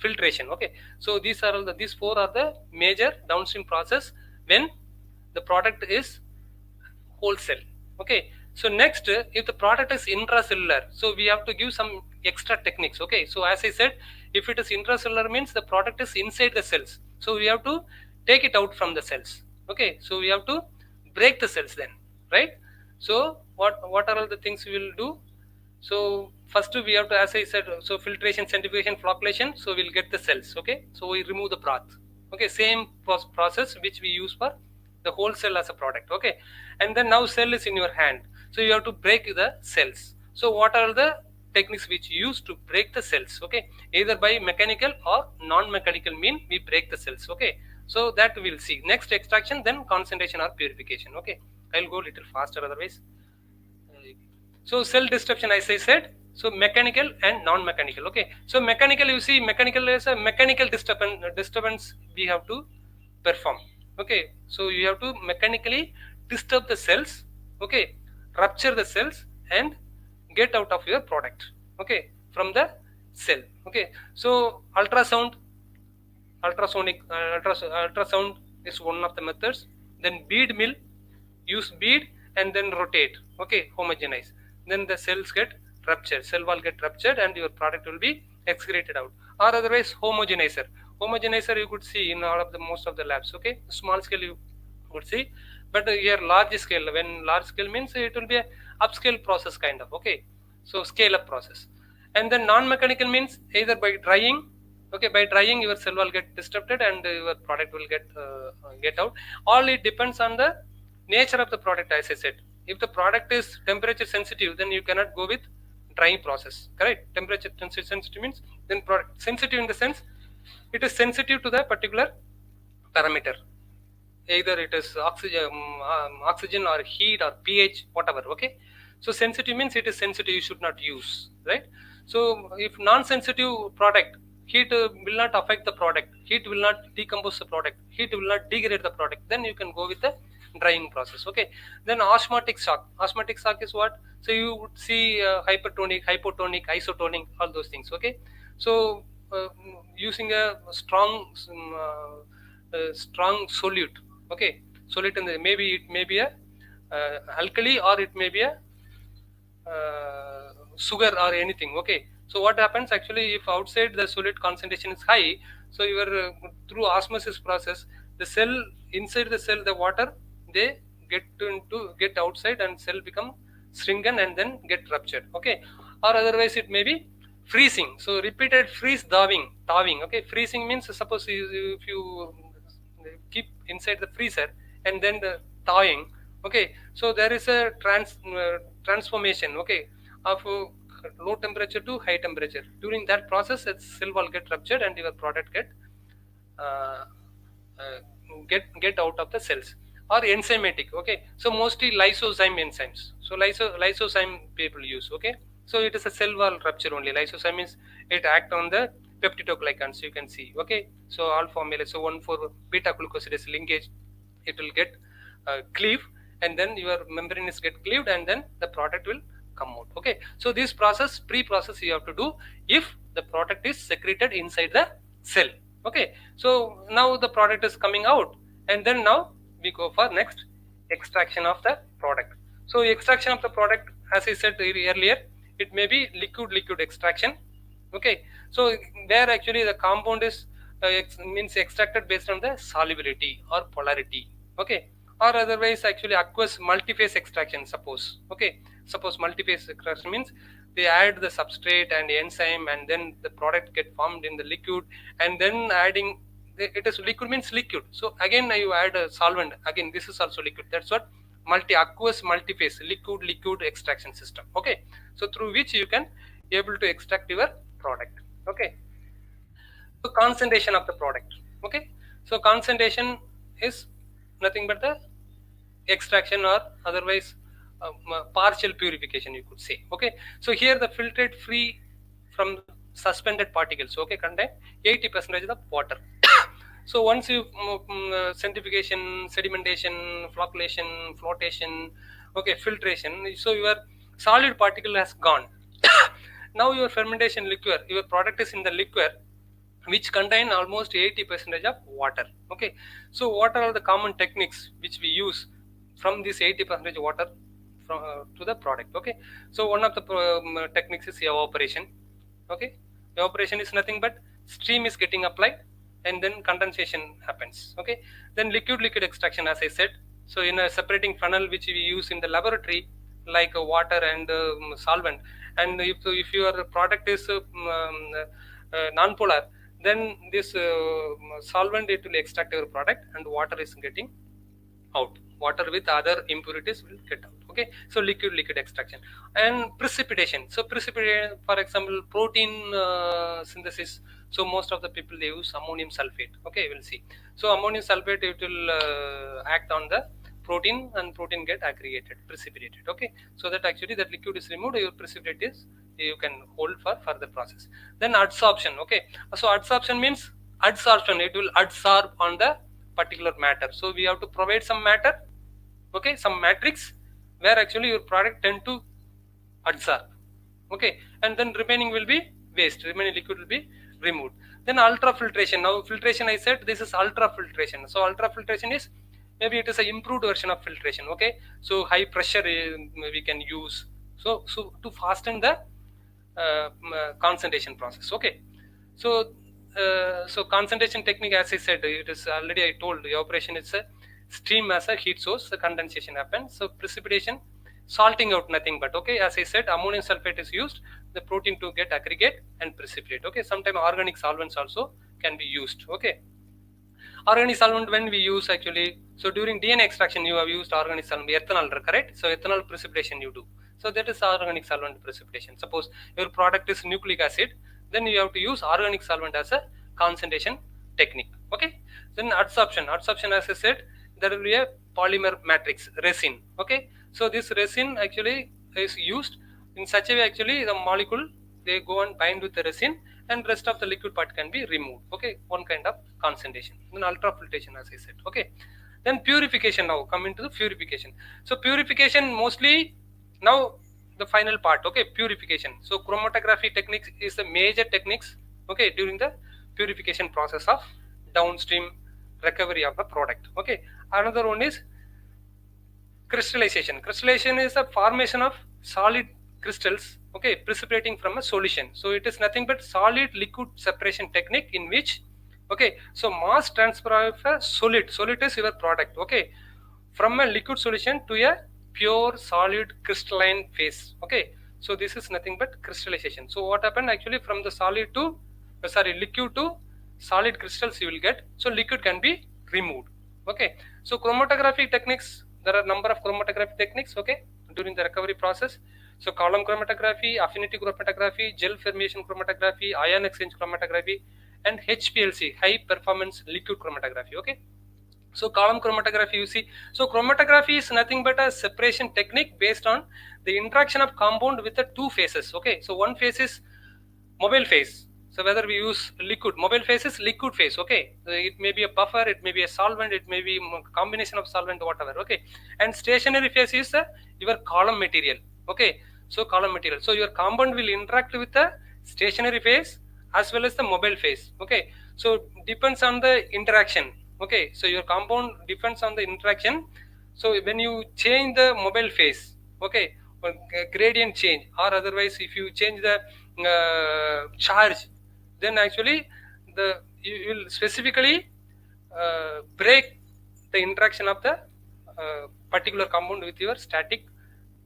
filtration. Okay, so these are all these four are the major downstream process when the product is whole cell. Okay, so next, if the product is intracellular, so we have to give some extra techniques. Okay, so as I said, if it is intracellular means the product is inside the cells, so we have to take it out from the cells. Okay, so we have to break the cells then, right? So what are all the things we will do? So first we have to, as I said, so filtration, centrifugation, flocculation, so we'll get the cells. Okay, so we remove the broth. Okay, same process which we use for the whole cell as a product. Okay, and then now cell is in your hand, so you have to break the cells. So what are the techniques which you use to break the cells? Okay, either by mechanical or non-mechanical mean we break the cells. Okay, so that we'll see next. Extraction, then concentration or purification. Okay, I'll go a little faster otherwise. So cell disruption, as I said, so mechanical and non-mechanical. Okay, so mechanical, you see, mechanical is a mechanical disturbance we have to perform. Okay, so you have to mechanically disturb the cells. Okay, rupture the cells and get out of your product. Okay, from the cell. Okay, so ultrasound is one of the methods. Then bead mill, use bead and then rotate. Okay, homogenize, then the cells get ruptured, cell wall get ruptured and your product will be excreted out. Or otherwise homogenizer you could see in all of the most of the labs. Okay, small scale you would see, but here large scale, when large scale means it will be a upscale process kind of. Okay, so scale up process. And then non-mechanical means either by drying. Okay, by drying your cell wall get disrupted and your product will get out. All it depends on the nature of the product. As I said, if the product is temperature sensitive, then you cannot go with drying process. Correct? Temperature sensitive means then product sensitive in the sense it is sensitive to the particular parameter, either it is oxygen or heat or pH, whatever. Okay, so sensitive means it is sensitive, you should not use, right? So if non-sensitive product, heat will not affect the product, heat will not decompose the product, heat will not degrade the product, then you can go with the drying process. Okay, then osmotic shock is what? So you would see hypertonic, hypotonic, isotonic, all those things. Okay, so using a strong solute. Okay, solute in the, maybe it may be a alkali or it may be a sugar or anything. Okay, so what happens actually, if outside the solute concentration is high, so your through osmosis process, the cell, inside the cell, the water, they get outside and cell become shrinken and then get ruptured. Okay, or otherwise it may be freezing, so repeated freeze thawing. Okay, freezing means suppose if you keep inside the freezer and then the thawing. Okay, so there is a transformation. Okay, of low temperature to high temperature. During that process, its cell wall get ruptured and your product uh, uh, get out of the cells. Or enzymatic. Okay, so mostly lysozyme enzymes, so lysozyme people use. Okay, so it is a cell wall rupture only. Lysozyme means it act on the peptidoglycans, you can see. Okay, so all formula, so 1,4 beta glucosidase linkage, it will get cleave and then your membrane is get cleaved and then the product will come out. Okay, so this process, pre-process you have to do if the product is secreted inside the cell. Okay, so now the product is coming out and then now we go for next, extraction of the product. So extraction of the product, as I said earlier, it may be liquid extraction. Okay, so where actually the compound is means extracted based on the solubility or polarity. Okay, or otherwise actually aqueous multiphase extraction, suppose. Okay, suppose multiphase extraction means they add the substrate and enzyme and then the product get formed in the liquid and then adding, it is liquid means liquid, so again you add a solvent, again this is also liquid. That's what aqueous multiphase liquid extraction system. Okay, so through which you can able to extract your product. Okay, so concentration of the product. Okay, so concentration is nothing but the extraction or otherwise partial purification, you could say. Okay, so here the filtrate free from suspended particles, okay, contain 80% of water. So once you centrifugation, sedimentation, flocculation, flotation, okay, filtration, so your solid particle has gone. Now your fermentation liquor, your product is in the liquor which contain almost 80% of water. Okay, so what are the common techniques which we use from this 80% water from, to the product? Okay, so one of the techniques is evaporation. Okay, evaporation is nothing but stream is getting applied and then condensation happens. Okay, then liquid extraction, as I said. So in a separating funnel which we use in the laboratory, like water and solvent, and if your product is non-polar, then this solvent, it will extract your product and water is getting out. Water with other impurities will get out. Okay, so liquid extraction and precipitation. So precipitation, for example, protein synthesis. So most of the people, they use ammonium sulfate. Okay, we'll see. So ammonium sulfate, it will act on the protein and protein get aggregated, precipitated. Okay, so that actually that liquid is removed, your precipitate is you can hold for further process. Then adsorption. Okay, so adsorption means adsorption, it will adsorb on the particular matter. So we have to provide some matter, okay, some matrix where actually your product tend to adsorb. Okay, and then remaining will be waste, remaining liquid will be removed. Then ultrafiltration. Now filtration, I said this is ultrafiltration. So ultrafiltration is, maybe it is an improved version of filtration. Okay, so high pressure we can use, so to fasten the concentration process. Okay, so so concentration technique, as I said, it is already I told, evaporation is a stream as a heat source, the condensation happens. So precipitation, salting out nothing but, okay, as I said, ammonium sulfate is used, the protein to get aggregate and precipitate. Okay, sometimes organic solvents also can be used. Okay, organic solvent when we use actually, so during DNA extraction you have used organic solvent, ethanol, correct? So ethanol precipitation you do. So that is organic solvent precipitation. Suppose your product is nucleic acid, then you have to use organic solvent as a concentration technique. Okay, then adsorption. Adsorption, as I said, there will be a polymer matrix, resin. Okay, so this resin actually is used in such a way, actually the molecule, they go and bind with the resin and rest of the liquid part can be removed. Okay, one kind of concentration. Then ultrafiltration, as I said. Okay, then purification. Now come into the purification. So purification mostly, now the final part. Okay, purification. So chromatography techniques is the major techniques, okay, during the purification process of downstream recovery of a product. Okay, another one is crystallization. Crystallization is the formation of solid crystals, okay, precipitating from a solution. So it is nothing but solid liquid separation technique in which, okay, so mass transfer of a solid is your product, okay, from a liquid solution to a pure solid crystalline phase. Okay, so this is nothing but crystallization. So what happened actually, from the solid to liquid to solid crystals you will get. So liquid can be removed. Okay, so chromatography techniques, there are number of chromatography techniques, okay, during the recovery process. So column chromatography, affinity chromatography, gel formation chromatography, ion exchange chromatography, and HPLC, high performance liquid chromatography. Okay, so column chromatography, you see, so chromatography is nothing but a separation technique based on the interaction of compound with the two phases. Okay, so one phase is mobile phase. So whether we use liquid, mobile phase is liquid phase. Okay, it may be a buffer, it may be a solvent, it may be a combination of solvent, whatever. Okay, and stationary phase is your column material. Okay, so column material, so your compound will interact with the stationary phase as well as the mobile phase. Okay, so depends on the interaction. Okay, so your compound depends on the interaction. So when you change the mobile phase, okay, or gradient change, or otherwise if you change the charge, then actually you will specifically break the interaction of the particular compound with your static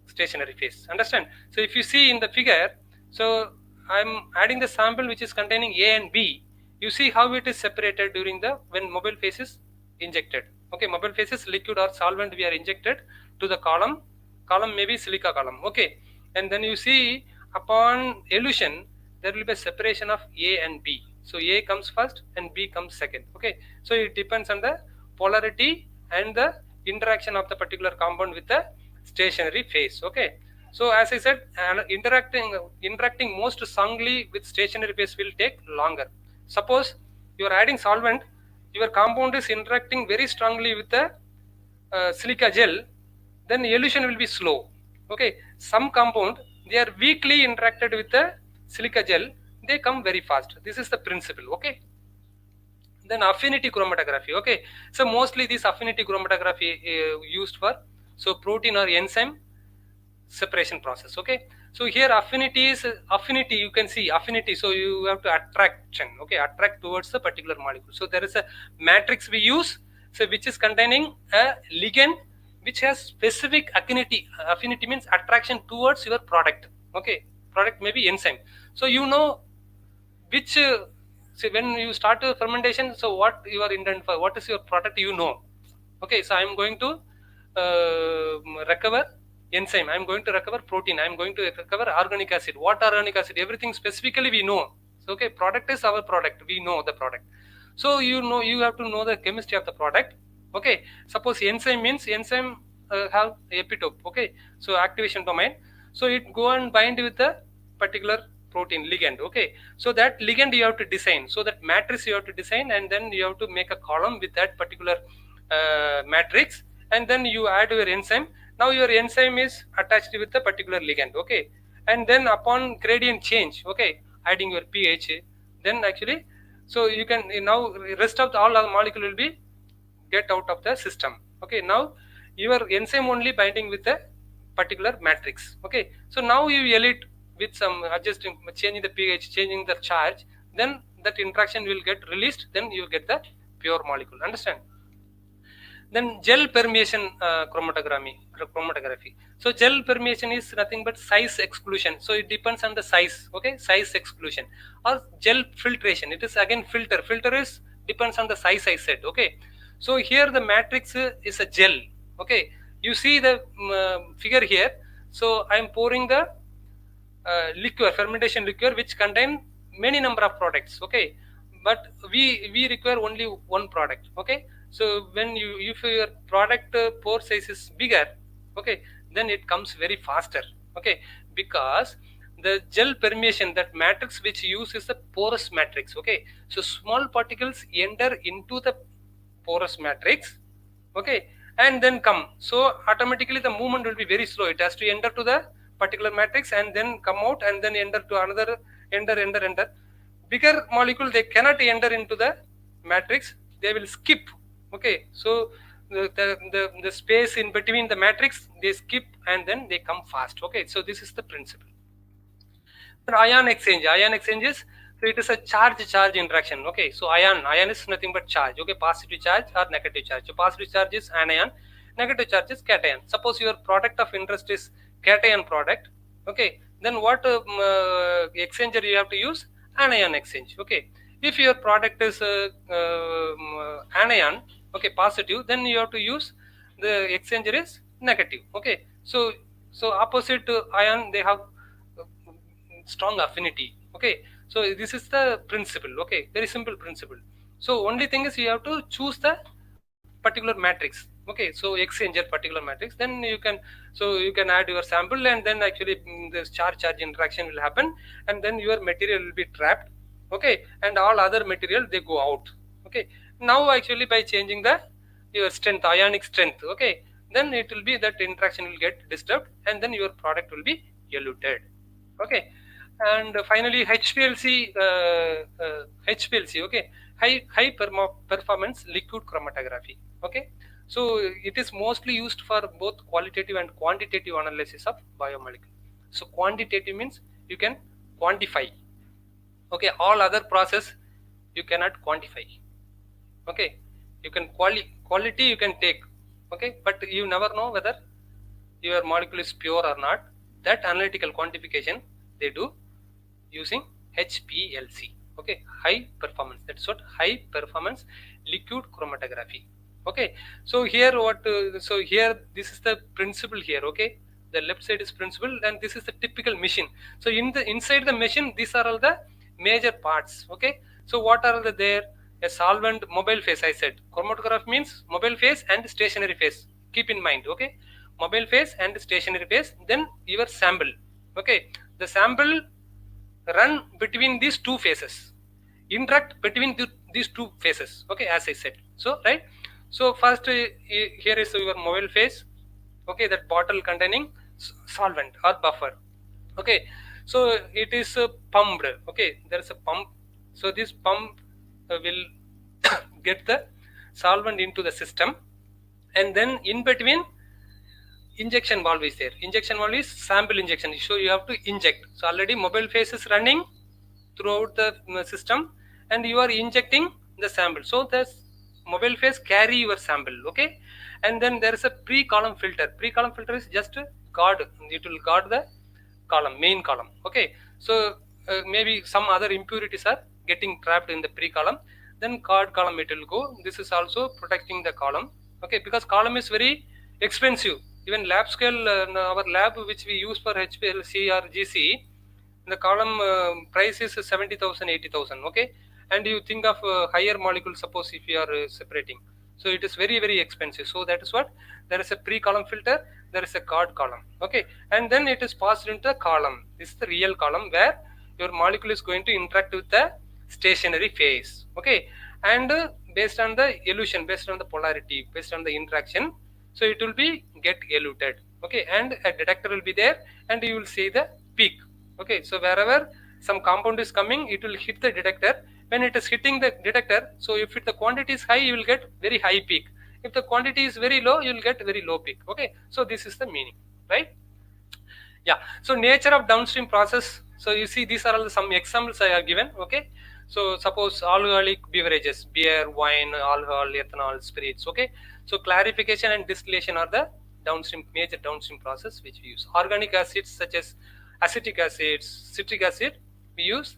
stationary phase. Understand? So if you see in the figure, so I'm adding the sample which is containing A and B. You see how it is separated during the when mobile phase is injected. Okay, mobile phase is liquid or solvent we are injected to the column. Column may be silica column. Okay, and then you see upon elution there will be a separation of A and B. So A comes first and B comes second. Okay, so it depends on the polarity and the interaction of the particular compound with the stationary phase. Okay, so as I said, interacting most strongly with stationary phase will take longer. Suppose you are adding solvent, your compound is interacting very strongly with the silica gel, then elution will be slow. Okay, some compound, they are weakly interacted with the silica gel, they come very fast. This is the principle. Okay, then affinity chromatography. Okay, so mostly this affinity chromatography used for so protein or enzyme separation process. Okay, so here affinity is affinity, you can see affinity, so you have to attraction. Okay, attract towards the particular molecule. So there is a matrix we use, so which is containing a ligand which has specific affinity. Affinity means attraction towards your product. Okay, product may be enzyme. So you know which see when you start a fermentation, so what you are intended for, what is your product, you know. Okay, so I am going to recover enzyme, I am going to recover protein, I am going to recover organic acid. What organic acid, everything specifically we know. So okay, product is our product, we know the product. So you know, you have to know the chemistry of the product. Okay, suppose enzyme means enzyme have epitope. Okay, so activation domain, so it go and bind with the particular protein ligand. Okay, so that ligand you have to design, so that matrix you have to design, and then you have to make a column with that particular matrix, and then you add your enzyme. Now your enzyme is attached with the particular ligand. Okay, and then upon gradient change, okay, adding your pH, then actually, so you can now rest of the all other molecule will be get out of the system. Okay, now your enzyme only binding with the particular matrix. Okay, so now you elute with some adjusting, changing the pH, changing the charge, then that interaction will get released, then you get the pure molecule. Understand? Then gel permeation chromatography. So gel permeation is nothing but size exclusion. So it depends on the size. Okay, size exclusion or gel filtration. It is again filter. Filter is depends on the size I said. Okay, so here the matrix is a gel. Okay, you see the figure here. So I am pouring the liquor, fermentation liquor, which contain many number of products. Okay, but we require only one product. Okay, so when you, if your product pore size is bigger, okay, then it comes very faster. Okay, because the gel permeation, that matrix which you use is the porous matrix. Okay, so small particles enter into the porous matrix. Okay, and then come, so automatically the movement will be very slow. It has to enter to the particular matrix and then come out and then enter to another, enter. Bigger molecule, they cannot enter into the matrix, they will skip. Okay, so the space in between the matrix, they skip and then they come fast. Okay, so this is the principle. Then ion exchange is, so it is a charge interaction. Okay, so ion is nothing but charge. Okay, positive charge or negative charge. So positive charge is anion, negative charge is cation. Suppose your product of interest is cation product. Okay, then what exchanger you have to use? Anion exchange. Okay, if your product is anion, okay, positive, then you have to use the exchanger is negative. Okay, so opposite ion, they have strong affinity. Okay, so this is the principle. Okay, very simple principle. So only thing is you have to choose the particular matrix. Okay, so exchanger particular matrix, then you can, so you can add your sample, and then actually this charge interaction will happen, and then your material will be trapped. Okay, and all other material, they go out. Okay, now actually by changing the your strength, ionic strength, okay, then it will be that interaction will get disturbed, and then your product will be eluted. Okay, and finally HPLC, okay, high performance liquid chromatography. Okay, so it is mostly used for both qualitative and quantitative analysis of biomolecule. So quantitative means you can quantify. Okay, all other process you cannot quantify. Okay, you can quality you can take. Okay, but you never know whether your molecule is pure or not. That analytical quantification they do using HPLC. Okay, high performance, that's what high performance liquid chromatography. Okay, so here what so here this is the principle here. Okay, the left side is principle, and this is the typical machine. So in the inside the machine, these are all the major parts. Okay, so what are the there? a solvent mobile phase. I said chromatograph means mobile phase and stationary phase, keep in mind. Okay, mobile phase and stationary phase. Then your sample. Okay, the sample run between these two phases, interact between these two phases. Okay, as I said. So right, so first here is your mobile phase. Okay, that bottle containing solvent or buffer. Okay, so it is pumped. Okay, there is a pump. So this pump will get the solvent into the system, and then in between injection valve is there. Injection valve is sample injection, so you have to inject. So already mobile phase is running throughout the system, and you are injecting the sample, so the mobile phase carry your sample. Okay, and then there is a pre-column filter. Pre-column filter is just guard, it will guard the column, main column. Okay, so maybe some other impurities are getting trapped in the pre-column, then guard column it will go. This is also protecting the column. Okay, because column is very expensive. Even lab scale, our lab which we use for HPLC or GC, the column price is 70,000, 80,000. Okay, and you think of higher molecule, suppose if you are separating, so it is very very expensive. So that is what, there is a pre-column filter, there is a guard column. Okay, and then it is passed into the column. This is the real column where your molecule is going to interact with the stationary phase. Okay, and based on the elution, based on the polarity, based on the interaction, so it will be get eluted. Okay, and a detector will be there, and you will see the peak. Okay, so wherever some compound is coming, it will hit the detector. When it is hitting the detector, so if the quantity is high, you will get very high peak. If the quantity is very low, you will get very low peak. Okay, so this is the meaning, right? Yeah, so nature of downstream process. So you see, these are all some examples I have given. Okay, so suppose alcoholic beverages, beer, wine, alcohol, ethanol, spirits. Okay, so clarification and distillation are the downstream, major downstream process which we use. Organic acids such as acetic acids, citric acid, we use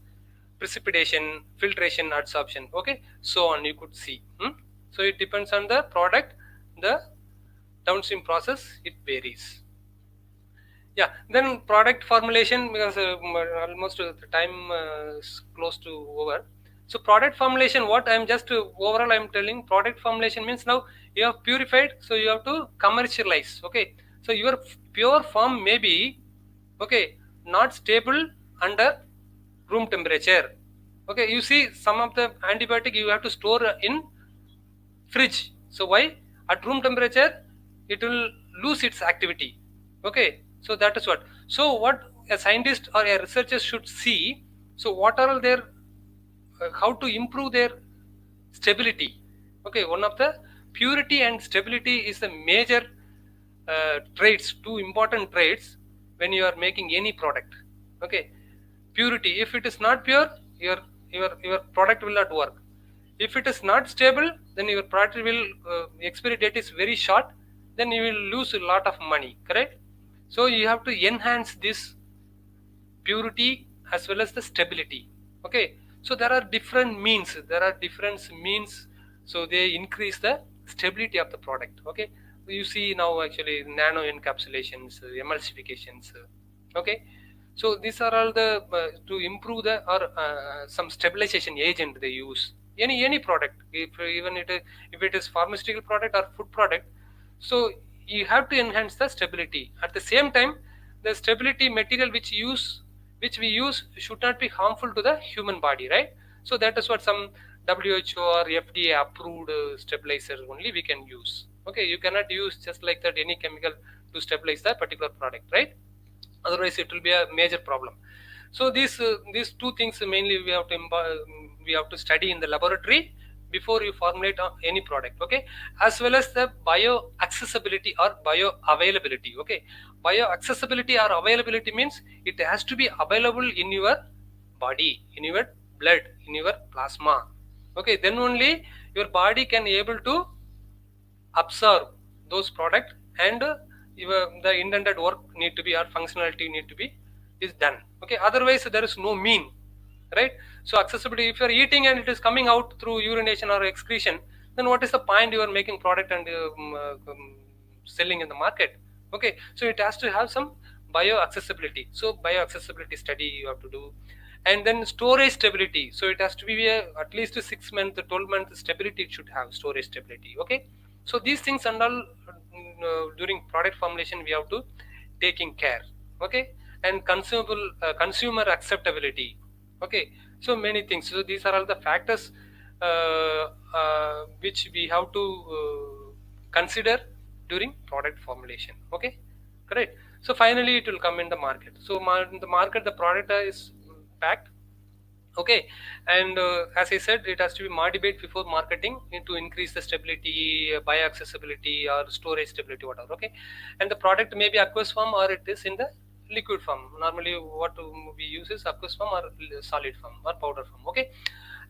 precipitation, filtration, adsorption. Okay, so on, you could see. So it depends on the product, the downstream process, it varies. Yeah, then product formulation, because almost the time is close to over. So product formulation, what I'm just overall I'm telling, product formulation means now you have purified, so you have to commercialize. Okay, so your pure form may be, okay, not stable under room temperature. Okay, you see some of the antibiotic you have to store in fridge. So why? At room temperature it will lose its activity. Okay, so that is what. So what a scientist or a researcher should see, so what are their how to improve their stability. Okay, one of the purity and stability is the major traits, two important traits when you are making any product. Okay, purity, if it is not pure, your product will not work. If it is not stable, then your product will expiry date is very short, then you will lose a lot of money. Correct? So you have to enhance this purity as well as the stability. Okay, so there are different means, so they increase the stability of the product. Okay, you see now actually nano encapsulations, emulsifications. Okay, so these are all the to improve the or some stabilization agent they use. Any product, if even if it is pharmaceutical product or food product, so you have to enhance the stability. At the same time, the stability material which we use should not be harmful to the human body, right? So that is what some WHO or FDA approved stabilizer only we can use. Okay, you cannot use just like that any chemical to stabilize the particular product, right? Otherwise it will be a major problem. So these two things mainly we have to study in the laboratory before you formulate any product. Okay, as well as the bioaccessibility or bioavailability. Okay, bioaccessibility or availability means it has to be available in your body, in your blood, in your plasma. Okay, then only your body can able to absorb those product, and the intended work need to be or functionality need to be is done. Okay, otherwise there is no mean, right? So accessibility, if you are eating and it is coming out through urination or excretion, then what is the point you are making product and selling in the market? Okay, so it has to have some bioaccessibility. So bioaccessibility study you have to do, And then storage stability, so it has to be at least a 6 month 12-month stability, it should have storage stability. Okay, so these things and all during product formulation we have to taking care. Okay, and consumable consumer acceptability. Okay, so many things, so these are all the factors which we have to consider during product formulation. Okay, correct. So finally it will come in the market. So in the market the product is packed. Okay, and as I said, it has to be modified before marketing to increase the stability, bioaccessibility or storage stability, whatever. Okay, and the product may be aqueous form or it is in the liquid form. Normally what we use is aqueous form or solid form or powder form. Okay,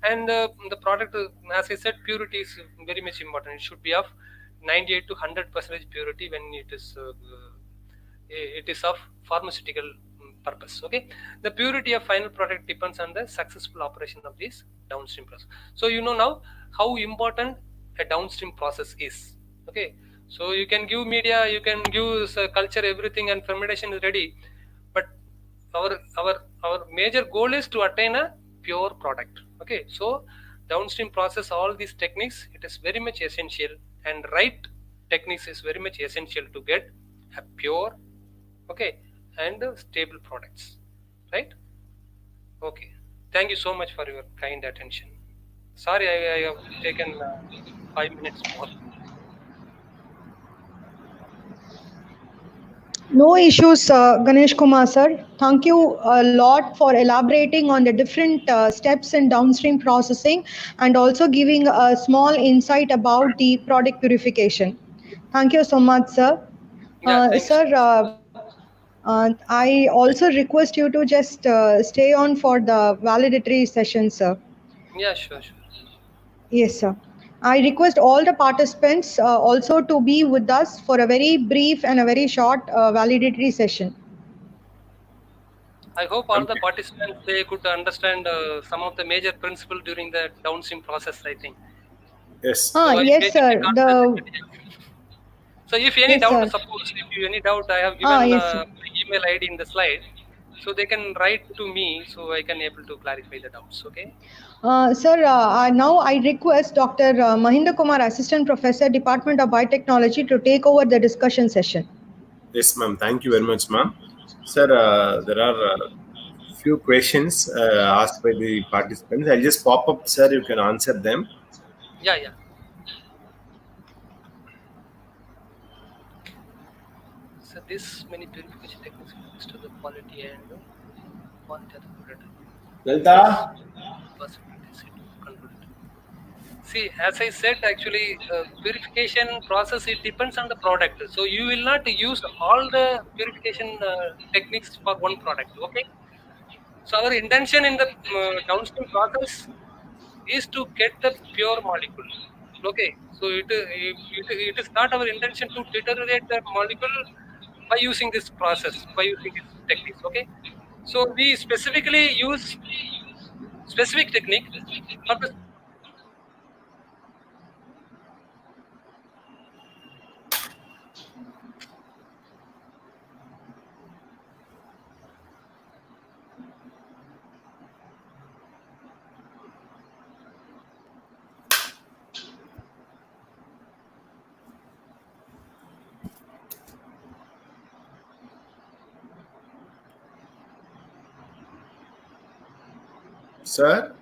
and the product, as I said, purity is very much important. It should be of 98 to 100% purity when it is of pharmaceutical purpose. Okay, the purity of final product depends on the successful operation of this downstream process. So you know now how important a downstream process is. Okay, so you can give media, you can give culture, everything, and fermentation is ready, but our major goal is to attain a pure product. Okay, so downstream process, all these techniques, it is very much essential, and right techniques is very much essential to get a pure, okay, and stable products, right? Okay, thank you so much for your kind attention. Sorry, I have taken 5 minutes more. No issues, Ganesh Kumar sir. Thank you a lot for elaborating on the different steps in downstream processing and also giving a small insight about the product purification. Thank you so much, sir. Yeah, thank you so Sir, much. I also request you to just stay on for the validatory session, sir. Yeah, sure, sure. Yes, sir. I request all the participants also to be with us for a very brief and a very short validatory session. I hope all Ma'am, the participants, they could understand some of the major principle during the downstream process, I think. yes. So I Yes, basically sir. concentrated. So if any Yes, doubt, sir. suppose if you any doubt, I have given Yes, sir. my email ID in the slide, so they can write to me, so I can able to clarify the doubts. Okay. Sir, now I request Dr. Mahinda Kumar, Assistant Professor, Department of Biotechnology, to take over the discussion session. Yes, ma'am. Thank you very much, ma'am. Sir, there are few questions asked by the participants. I'll just pop up, sir. You can answer them. Yeah, yeah. So this many purification techniques used to the quality and quality of the product. This Lalita? possibilities to control it. See, as I said, actually, purification process, it depends on the product. So you will not use all the purification techniques for one product. Okay. So our intention in the downstream process is to get the pure molecule. Okay. So it is not our intention to deteriorate the molecule by using this process, by using these techniques. Okay. So we specifically use specific technique for the. Sir?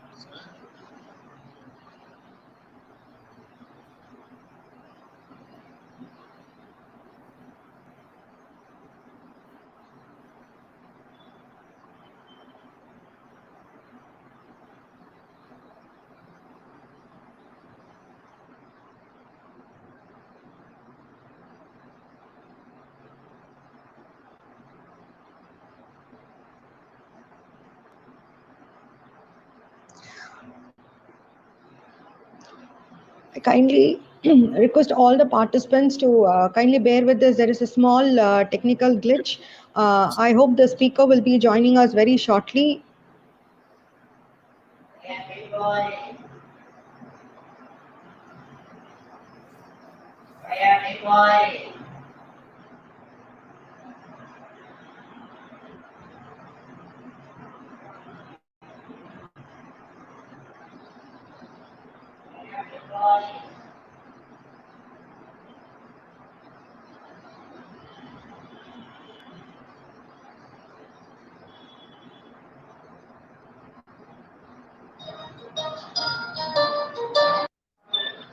I kindly request all the participants to kindly bear with us. There is a small technical glitch. I hope the speaker will be joining us very shortly.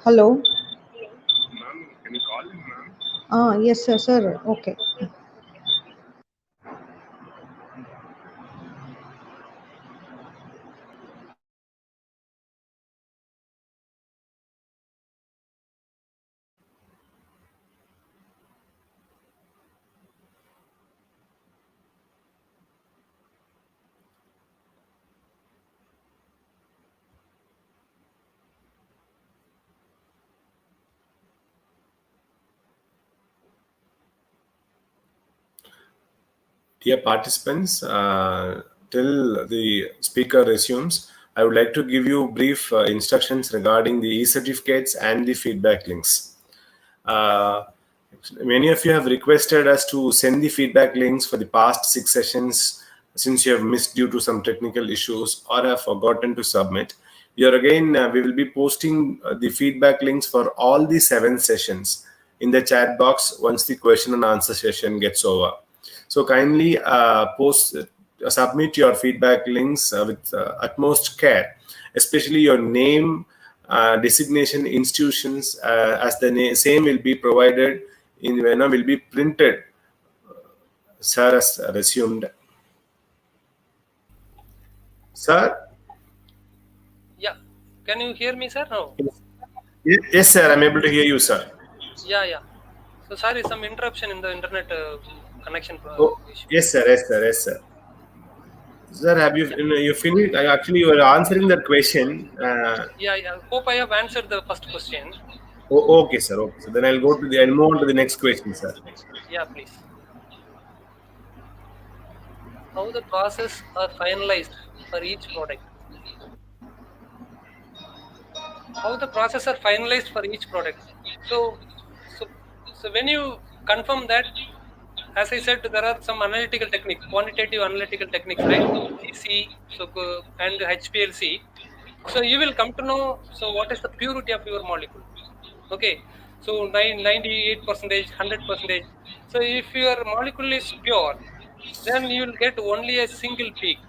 Hello. Ma'am, can you call him, ma'am? Yes, sir, sir. Okay. Dear participants, till the speaker resumes, I would like to give you brief instructions regarding the e-certificates and the feedback links. Uh, Many of you have requested us to send the feedback links for the past 6 sessions since you have missed due to some technical issues or have forgotten to submit. We will be posting the feedback links for all the 7 sessions in the chat box once the question and answer session gets over. So kindly submit your feedback links with utmost care, especially your name, designation, institutions, as the same will be provided in will be printed. Sir has resumed. Sir, Yeah. Can you hear me, sir? No. yes, sir. I'm able to hear you, sir. Yeah, yeah. So sorry, some interruption in the internet connection Oh, issue. yes, sir. Yes, sir. Yes, sir. Sir, have you Yeah, you finished? Actually, you were answering that question. yeah, yeah. Hope I have answered the first question. Okay, sir. Okay, so then I'll move on to the next question, sir. Yeah, please. How the process are finalized for each product? How the process are finalized for each product? So, so, so when you confirm that, as I said, there are some analytical techniques, quantitative analytical techniques, right? GC, and HPLC. So you will come to know. So what is the purity of your molecule? Okay. So 98 percentage, 100 percentage. So if your molecule is pure, then you will get only a single peak.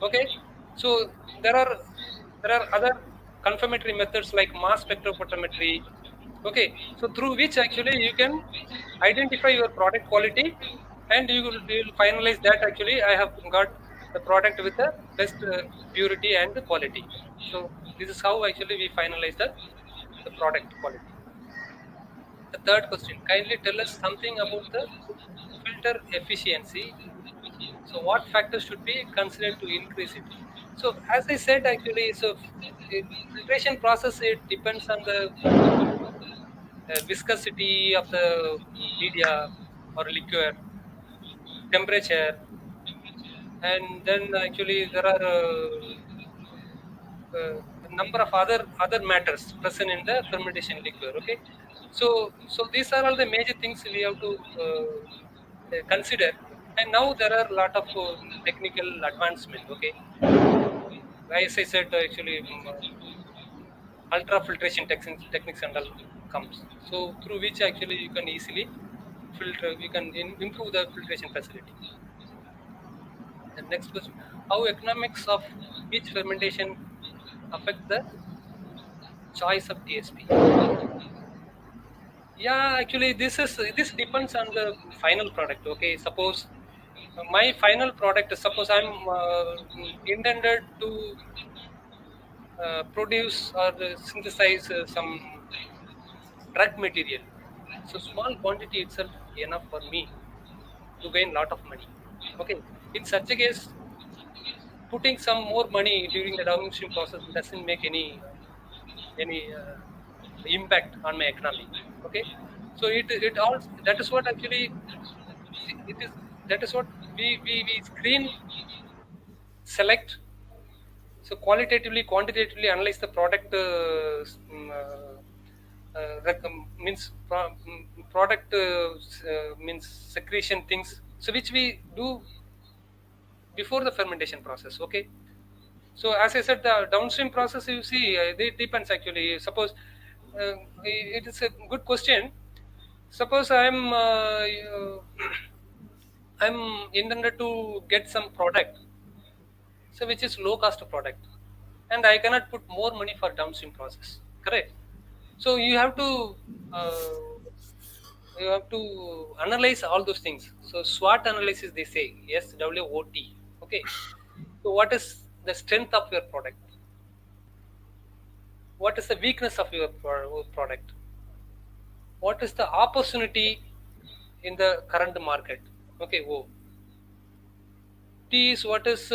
Okay. So there are other confirmatory methods like mass spectrophotometry. Okay. So through which actually you can identify your product quality, and you will finalize that actually I have got the product with the best purity and the quality. So this is how actually we finalize the product quality. The third question, kindly tell us something about the filter efficiency. So what factors should be considered to increase it? So as I said actually, so filtration process, it depends on the viscosity of the media or liquor, temperature, and then actually there are a number of other matters present in the fermentation liquor. Okay, so these are all the major things we have to consider. And now there are a lot of technical advancement. Okay, as I said, actually ultra filtration techniques and all comes. So through which actually you can easily filter, you can improve the filtration facility. The next question, how economics of each fermentation affect the choice of TSP? Yeah, actually, this depends on the final product. Okay, suppose my final product. Suppose I'm intended to produce or synthesize some drug material. So small quantity itself enough for me to gain lot of money. Okay, in such a case, putting some more money during the downstream process doesn't make any impact on my economy. Okay, so it all, that is what actually it is, that is what we screen, select. So qualitatively, quantitatively analyze the product means product means secretion things, so which we do before the fermentation process. Okay, so as I said, the downstream process, you see, it depends actually. Suppose It is a good question. Suppose I'm intended to get some product, so which is low cost product, and I cannot put more money for downstream process. Correct. So uh, you have to analyze all those things. So SWOT analysis they say, SWOT. Okay. So what is the strength of your product? What is the weakness of your product? What is the opportunity in the current market? Okay. Oh, T is what is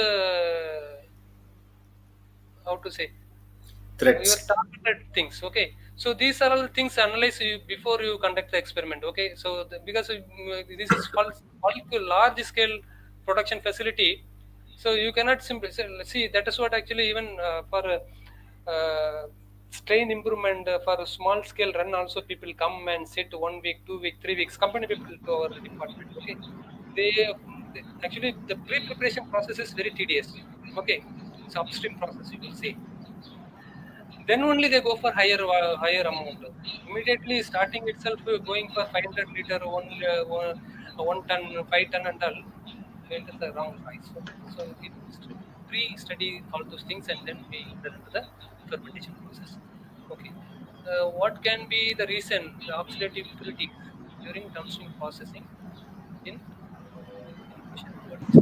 how to say your Threats. targeted things. Okay, so these are all things analyze you before you conduct the experiment. Okay, so because this is large scale production facility, so you cannot simply say, see, that is what actually even for strain improvement for a small scale run also people come and sit 1 week, 2 week, 3 weeks, company people to our department. Okay, they, they actually the pre-preparation process is very tedious. Okay, it's upstream process you will say. Then only they go for higher amount. Immediately starting itself going for 500 liter, 1 ton, 5 ton and all, it is the wrong choice. Okay, so we pre-study all those things and then we enter into the fermentation process. Okay, what can be the reason the oxidative impurities during downstream processing in inclusion bodies?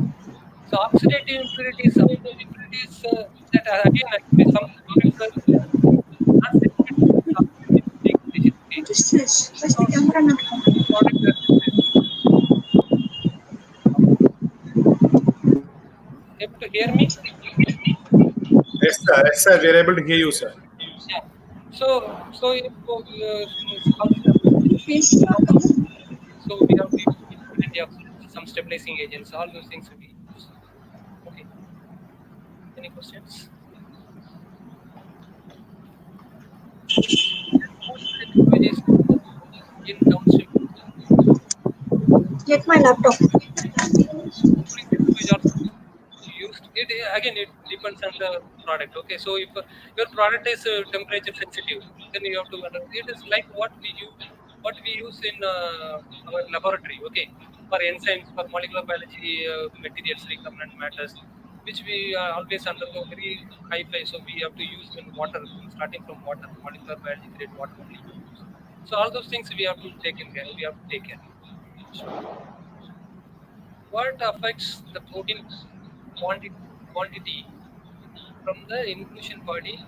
So oxidative impurities that are again actually some molecular not sensitive to oxidative degradation. Okay, What is this? Where's so the camera not coming? product are sensitive. Able to hear me? Yes, sir. Yes, sir. We are able to hear you, sir. Yeah. So if oxidation Please stop. so we have to use antioxidants, some stabilizing agents, all those things we use. Okay. Any questions? What are the technologies in downstream? Get my laptop. Cooling technology also used. Again, it depends on the product. Okay, so if your product is temperature sensitive, then you have to it is like what we use in our laboratory. Okay, for enzymes, for molecular biology materials, recombinant matters, which we always undergo very high play, so we have to use in water, starting from water, molecular biology grade water only we use. So all those things we have to take in care, we have to take care. Sure. What affects the protein quantity from the inclusion body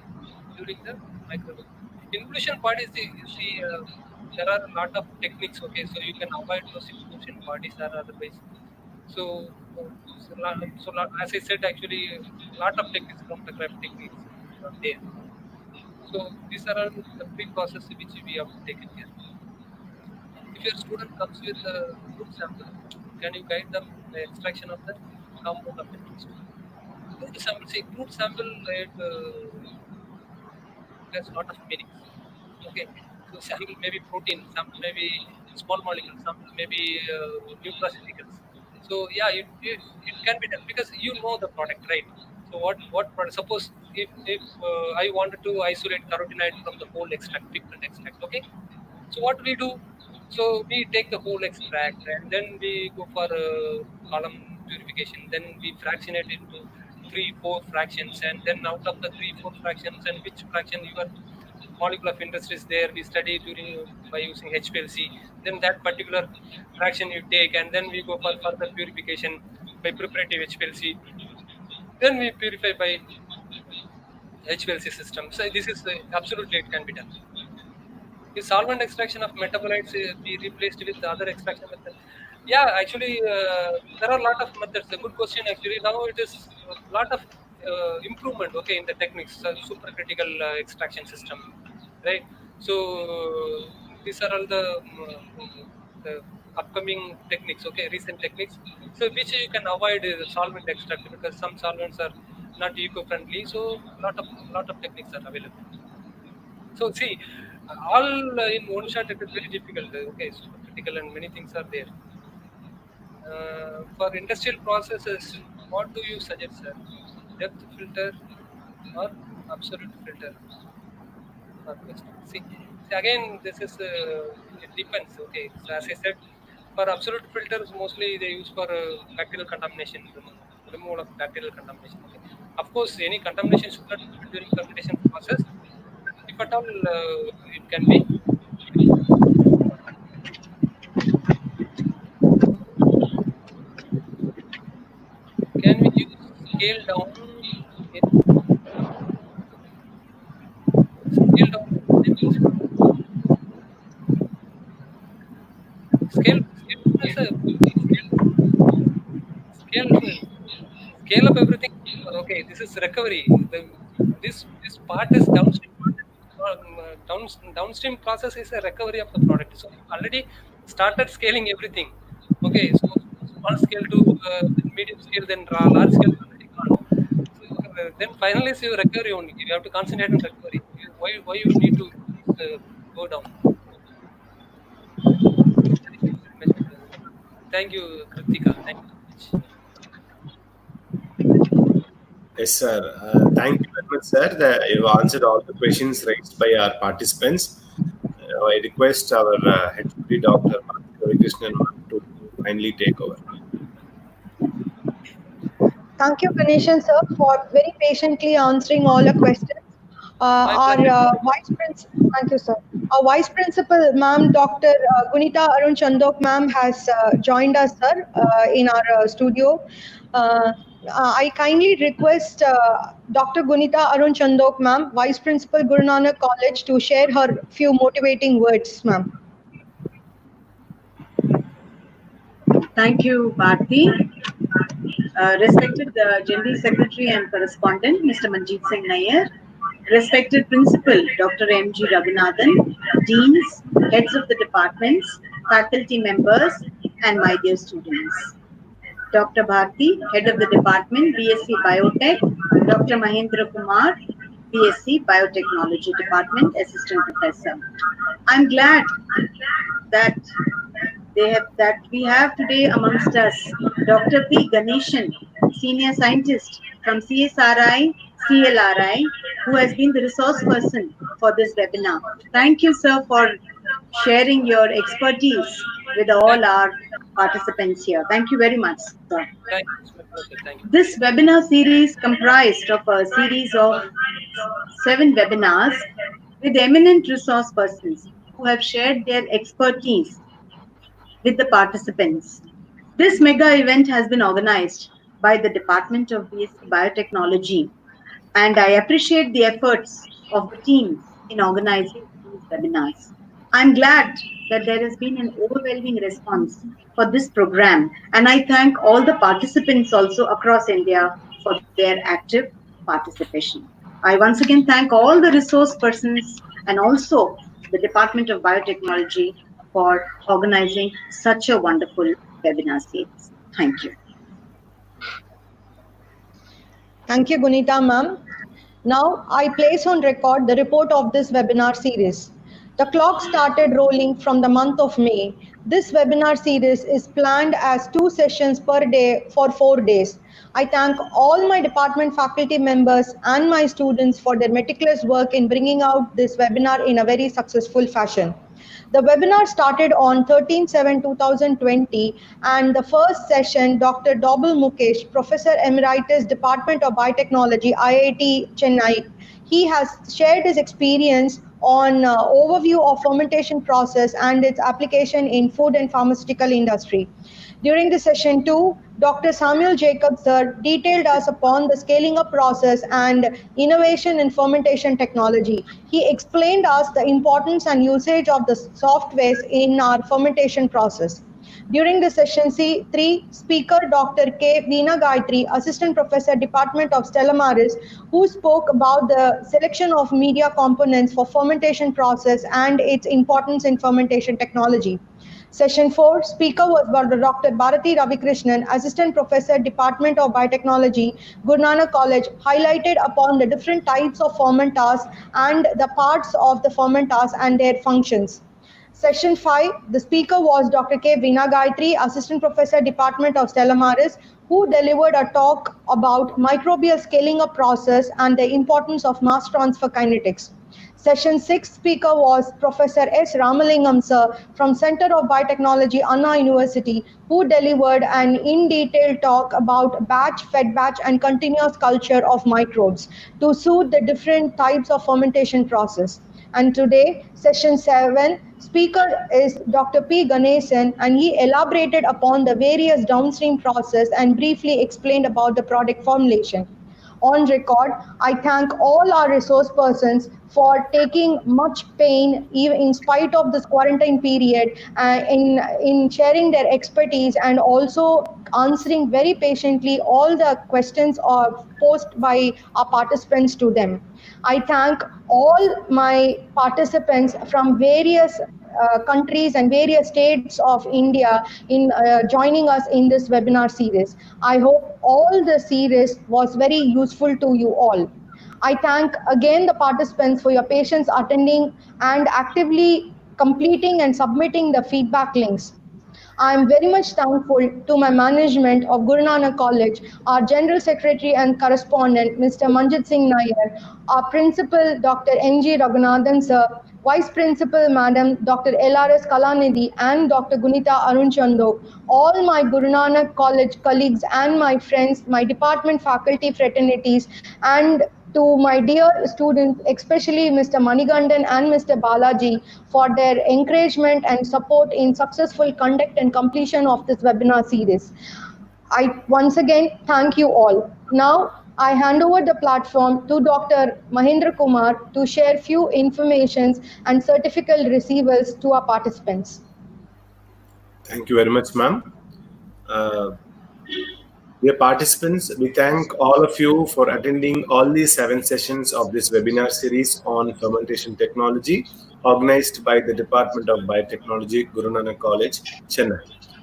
during the microbial? Inclusion body there are a lot of techniques. Okay, so you can avoid those inclusion bodies or otherwise. So, as I said, actually, a lot of techniques, chromatograph techniques are there. So these are all the pre-process which we have to take in care. If your student comes with a fruit sample, can you guide them the extraction of the compound of interest? Fruit sample, it has a lot of meanings. Okay, so sample may be protein, sample may be small molecule, sample may be nutraceuticals. So yeah, it can be done because you know the product, right? So what product? Suppose if I wanted to isolate carotenoid from the whole extract, pigment extract. Okay, so what we do? So we take the whole extract and then we go for column purification. Then we fractionate into 3, 4 fractions, and then out of the 3, 4 fractions, and which fraction your molecule of interest is there, we study during by using HPLC. Then that particular fraction you take, and then we go for further purification by preparative HPLC. Then we purify by HPLC system. So this is absolutely it can be done. Is solvent extraction of metabolites be replaced with other extraction method? Yeah, actually, there are a lot of methods. A good question actually. Now it is a lot of improvement. Okay, in the techniques, supercritical extraction system, right? So these are all the upcoming techniques. Okay, recent techniques. So which you can avoid solvent extract because some solvents are not eco-friendly. So lot of techniques are available. So see, all in one shot it is very difficult. Okay, supercritical and many things are there. For industrial processes, what do you suggest, sir? Depth filter or absolute filter? See, again, this is it depends. Okay, so as I said, for absolute filters, mostly they use for bacterial contamination, removal of bacterial contamination. Okay, of course, any contamination should not happen during fermentation process. If at all, it can be. Can we use scale down? In, scale down. Scale down is a scale. Scale up everything. Okay, this is recovery. This part is downstream. Downstream process is a recovery of the product. So you already started scaling everything. Okay, so small scale to medium scale, then large scale is already gone. So then finally, is your recovery only. You have to concentrate on recovery. Why you need to go down? Thank you very much. Thank you, Kritika. Thank you so much. Yes, sir. Thank you very much, sir. You answered all the questions raised by our participants. I request our HOD, Dr. Krishnan, to kindly take over. Thank you, Ganeshan sir, for very patiently answering all the questions. My Our pleasure. vice principal, thank you, sir. Our vice principal, ma'am, Dr. Gunita Arun Chandok, ma'am, has joined us, sir, in our studio. I kindly request Dr. Gunita Arun Chandok, ma'am, vice principal, Guru Nanak College, to share her few motivating words, ma'am. Thank you, Bharti. Respected General Secretary and Correspondent, Mr. Manjeet Singh Nair, respected Principal, Dr. M.G. Raghunathan, Deans, Heads of the Departments, faculty members, and my dear students. Dr. Bharti, Head of the Department, BSc Biotech, Dr. Mahendra Kumar, BSc Biotechnology Department, Assistant Professor. I'm glad that we have today amongst us Dr. P. Ganeshan, Senior Scientist from CSRI, CLRI, who has been the resource person for this webinar. Thank you, sir, for sharing your expertise with Thank all our participants here. Thank you very much, sir. Thank you. It's my pleasure. Thank you. This webinar series comprised of a series of 7 webinars with eminent resource persons who have shared their expertise with the participants. This mega event has been organized by the Department of BSc Biotechnology, and I appreciate the efforts of the team in organizing these webinars. I'm glad that there has been an overwhelming response for this program, and I thank all the participants also across India for their active participation. I once again thank all the resource persons and also the Department of Biotechnology for organizing such a wonderful webinar series. Thank you. Thank you, Gunita ma'am. Now, I place on record the report of this webinar series. The clock started rolling from the month of May. This webinar series is planned as 2 sessions per day for 4 days. I thank all my department faculty members and my students for their meticulous work in bringing out this webinar in a very successful fashion. The webinar started on 13/7/2020, and the first session, Dr. Dobble Mukesh, Professor Emeritus, Department of Biotechnology, IIT Chennai, he has shared his experience on overview of fermentation process and its application in food and pharmaceutical industry. During the session 2, Dr. Samuel Jacobs sir detailed us upon the scaling up process and innovation in fermentation technology. He explained us the importance and usage of the softwares in our fermentation process. During the session C3, speaker Dr. K. Veena Gayatri, Assistant Professor, Department of Stella Maris, who spoke about the selection of media components for fermentation process and its importance in fermentation technology. Session 4, speaker was Dr. Bharati Ravikrishnan, Assistant Professor, Department of Biotechnology, Guru Nanak College, highlighted upon the different types of fermenters and the parts of the fermenters and their functions. Session 5, the speaker was Dr. K. Veena Gayatri, Assistant Professor, Department of Stella Maris, who delivered a talk about microbial scaling up process and the importance of mass transfer kinetics. Session 6 speaker was Professor S. Ramalingam sir from Center of Biotechnology, Anna University, who delivered an in-detail talk about batch, fed batch and continuous culture of microbes to suit the different types of fermentation process. And today, session 7, speaker is Dr. P. Ganesan, and he elaborated upon the various downstream process and briefly explained about the product formulation. On record, I thank all our resource persons for taking much pain, even in spite of this quarantine period, in sharing their expertise and also answering very patiently all the questions posed by our participants to them. I thank all my participants from various countries and various states of India in joining us in this webinar series. I hope all the series was very useful to you all. I thank again the participants for your patience attending and actively completing and submitting the feedback links. I am very much thankful to my management of Guru Nanak College, our General Secretary and Correspondent, Mr. Manjit Singh Nair, our Principal, Dr. N.G. Raghunathan Sir, Vice Principal, Madam Dr. L.R.S. Kalanidhi, and Dr. Gunita Arun Chando, all my Guru Nanak College colleagues and my friends, my department faculty fraternities, and to my dear students, especially Mr. Manigandan and Mr. Balaji, for their encouragement and support in successful conduct and completion of this webinar series. I once again thank you all. Now, I hand over the platform to Dr. Mahendra Kumar to share few informations and certificate receivers to our participants. Thank you very much, ma'am. Uh, Dear participants, we thank all of you for attending all the 7 sessions of this webinar series on fermentation technology organized by the Department of Biotechnology, Guru Nanak College, Chennai.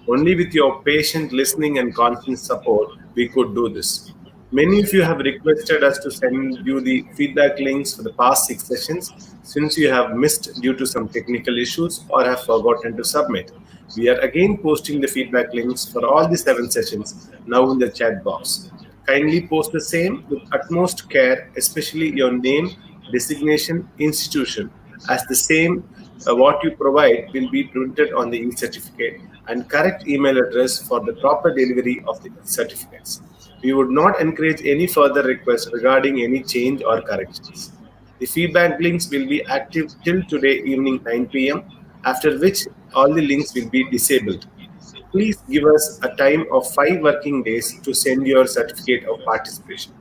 Only with your patient listening and constant support, we could do this. Many of you have requested us to send you the feedback links for the past 6 sessions since you have missed due to some technical issues or have forgotten to submit. We are again posting the feedback links for all the 7 sessions now in the chat box. Kindly post the same with utmost care, especially your name, designation, institution, as the same what you provide will be printed on the e-certificate and correct email address for the proper delivery of the certificates. We would not encourage any further requests regarding any change or corrections. The feedback links will be active till today evening 9 p.m., after which all the links will be disabled. Please give us a time of 5 working days to send your certificate of participation.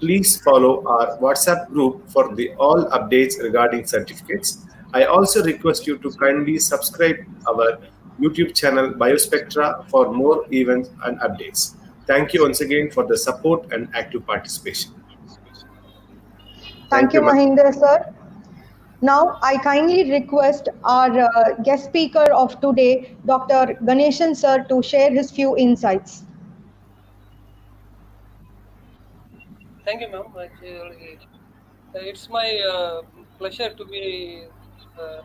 Please follow our WhatsApp group for the all updates regarding certificates. I also request you to kindly subscribe our YouTube channel Biospectra for more events and updates. Thank you once again for the support and active participation. Thank Thank you, you, ma'am. Mahinder sir. Now, I kindly request our guest speaker of today, Dr. Ganeshan sir, to share his few insights. Thank you, ma'am. Actually, it's my pleasure to be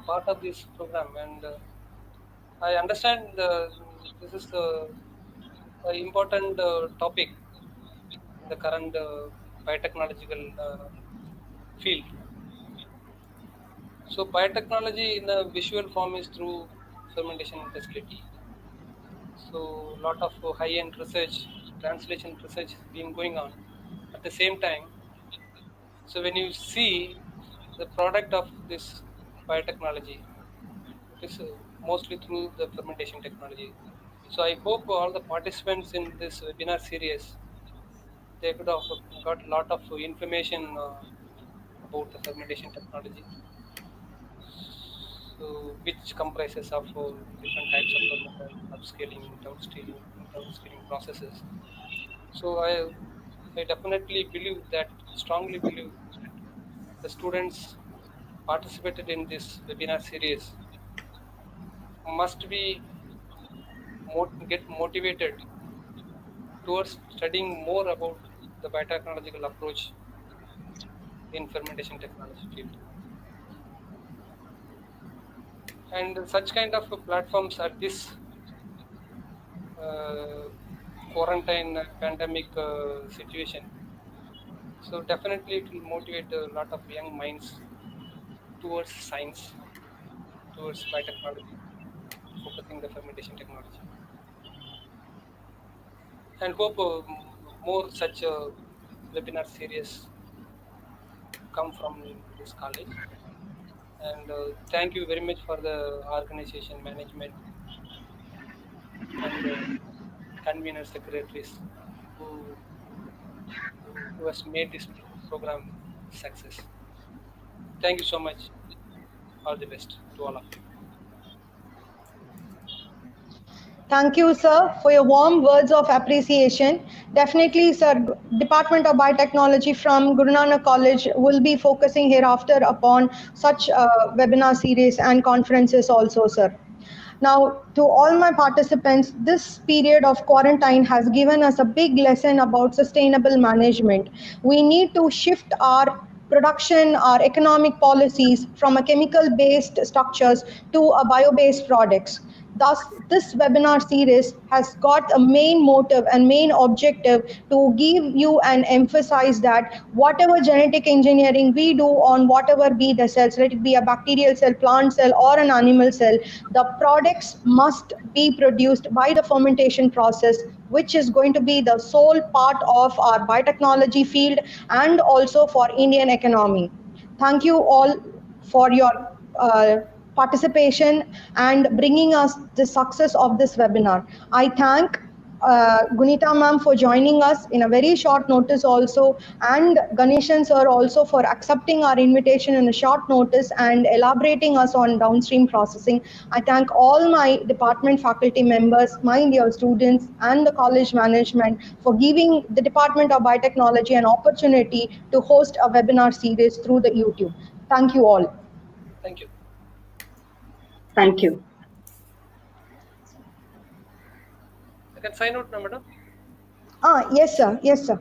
part of this program, and I understand this is an important topic in the current biotechnological field. So, biotechnology in a visual form is through fermentation facility. So, a lot of high-end research, translation research has been going on. At the same time, so when you see the product of this biotechnology, it is mostly through the fermentation technology. So I hope all the participants in this webinar series, they could have got a lot of information about the fermentation technology. So which comprises of different types of fermenter, upscaling, downscaling processes. So I definitely believe that, strongly believe that the students participated in this webinar series must be get motivated towards studying more about the biotechnological approach in fermentation technology field. And such kind of platforms at this uh, quarantine pandemic situation, so definitely it will motivate a lot of young minds towards science, towards biotechnology, focusing the fermentation technology, and hope more such webinar series come from this college. And thank you very much for the organization management and convener secretaries who, who has made this program success. Thank you so much. All the best to all of you. Thank you, sir, for your warm words of appreciation. Definitely, sir, Department of Biotechnology from Guru Nanak College will be focusing hereafter upon such webinar series and conferences also, sir. Now, to all my participants, this period of quarantine has given us a big lesson about sustainable management. We need to shift our production, our economic policies from a chemical-based structures to a bio-based products. Thus, this webinar series has got a main motive and main objective to give you and emphasize that whatever genetic engineering we do on whatever be the cells, let it be a bacterial cell, plant cell, or an animal cell, the products must be produced by the fermentation process, which is going to be the sole part of our biotechnology field and also for Indian economy. Thank you all for your participation and bringing us the success of this webinar. I thank Gunita ma'am for joining us in a very short notice also, and Ganeshan sir also for accepting our invitation in a short notice and elaborating us on downstream processing. I thank all my department faculty members, my dear students and the college management for giving the Department of Biotechnology an opportunity to host a webinar series through the YouTube. Thank you all. Thank you. Thank you. I can sign out now, madam. Yes, sir. Yes, sir.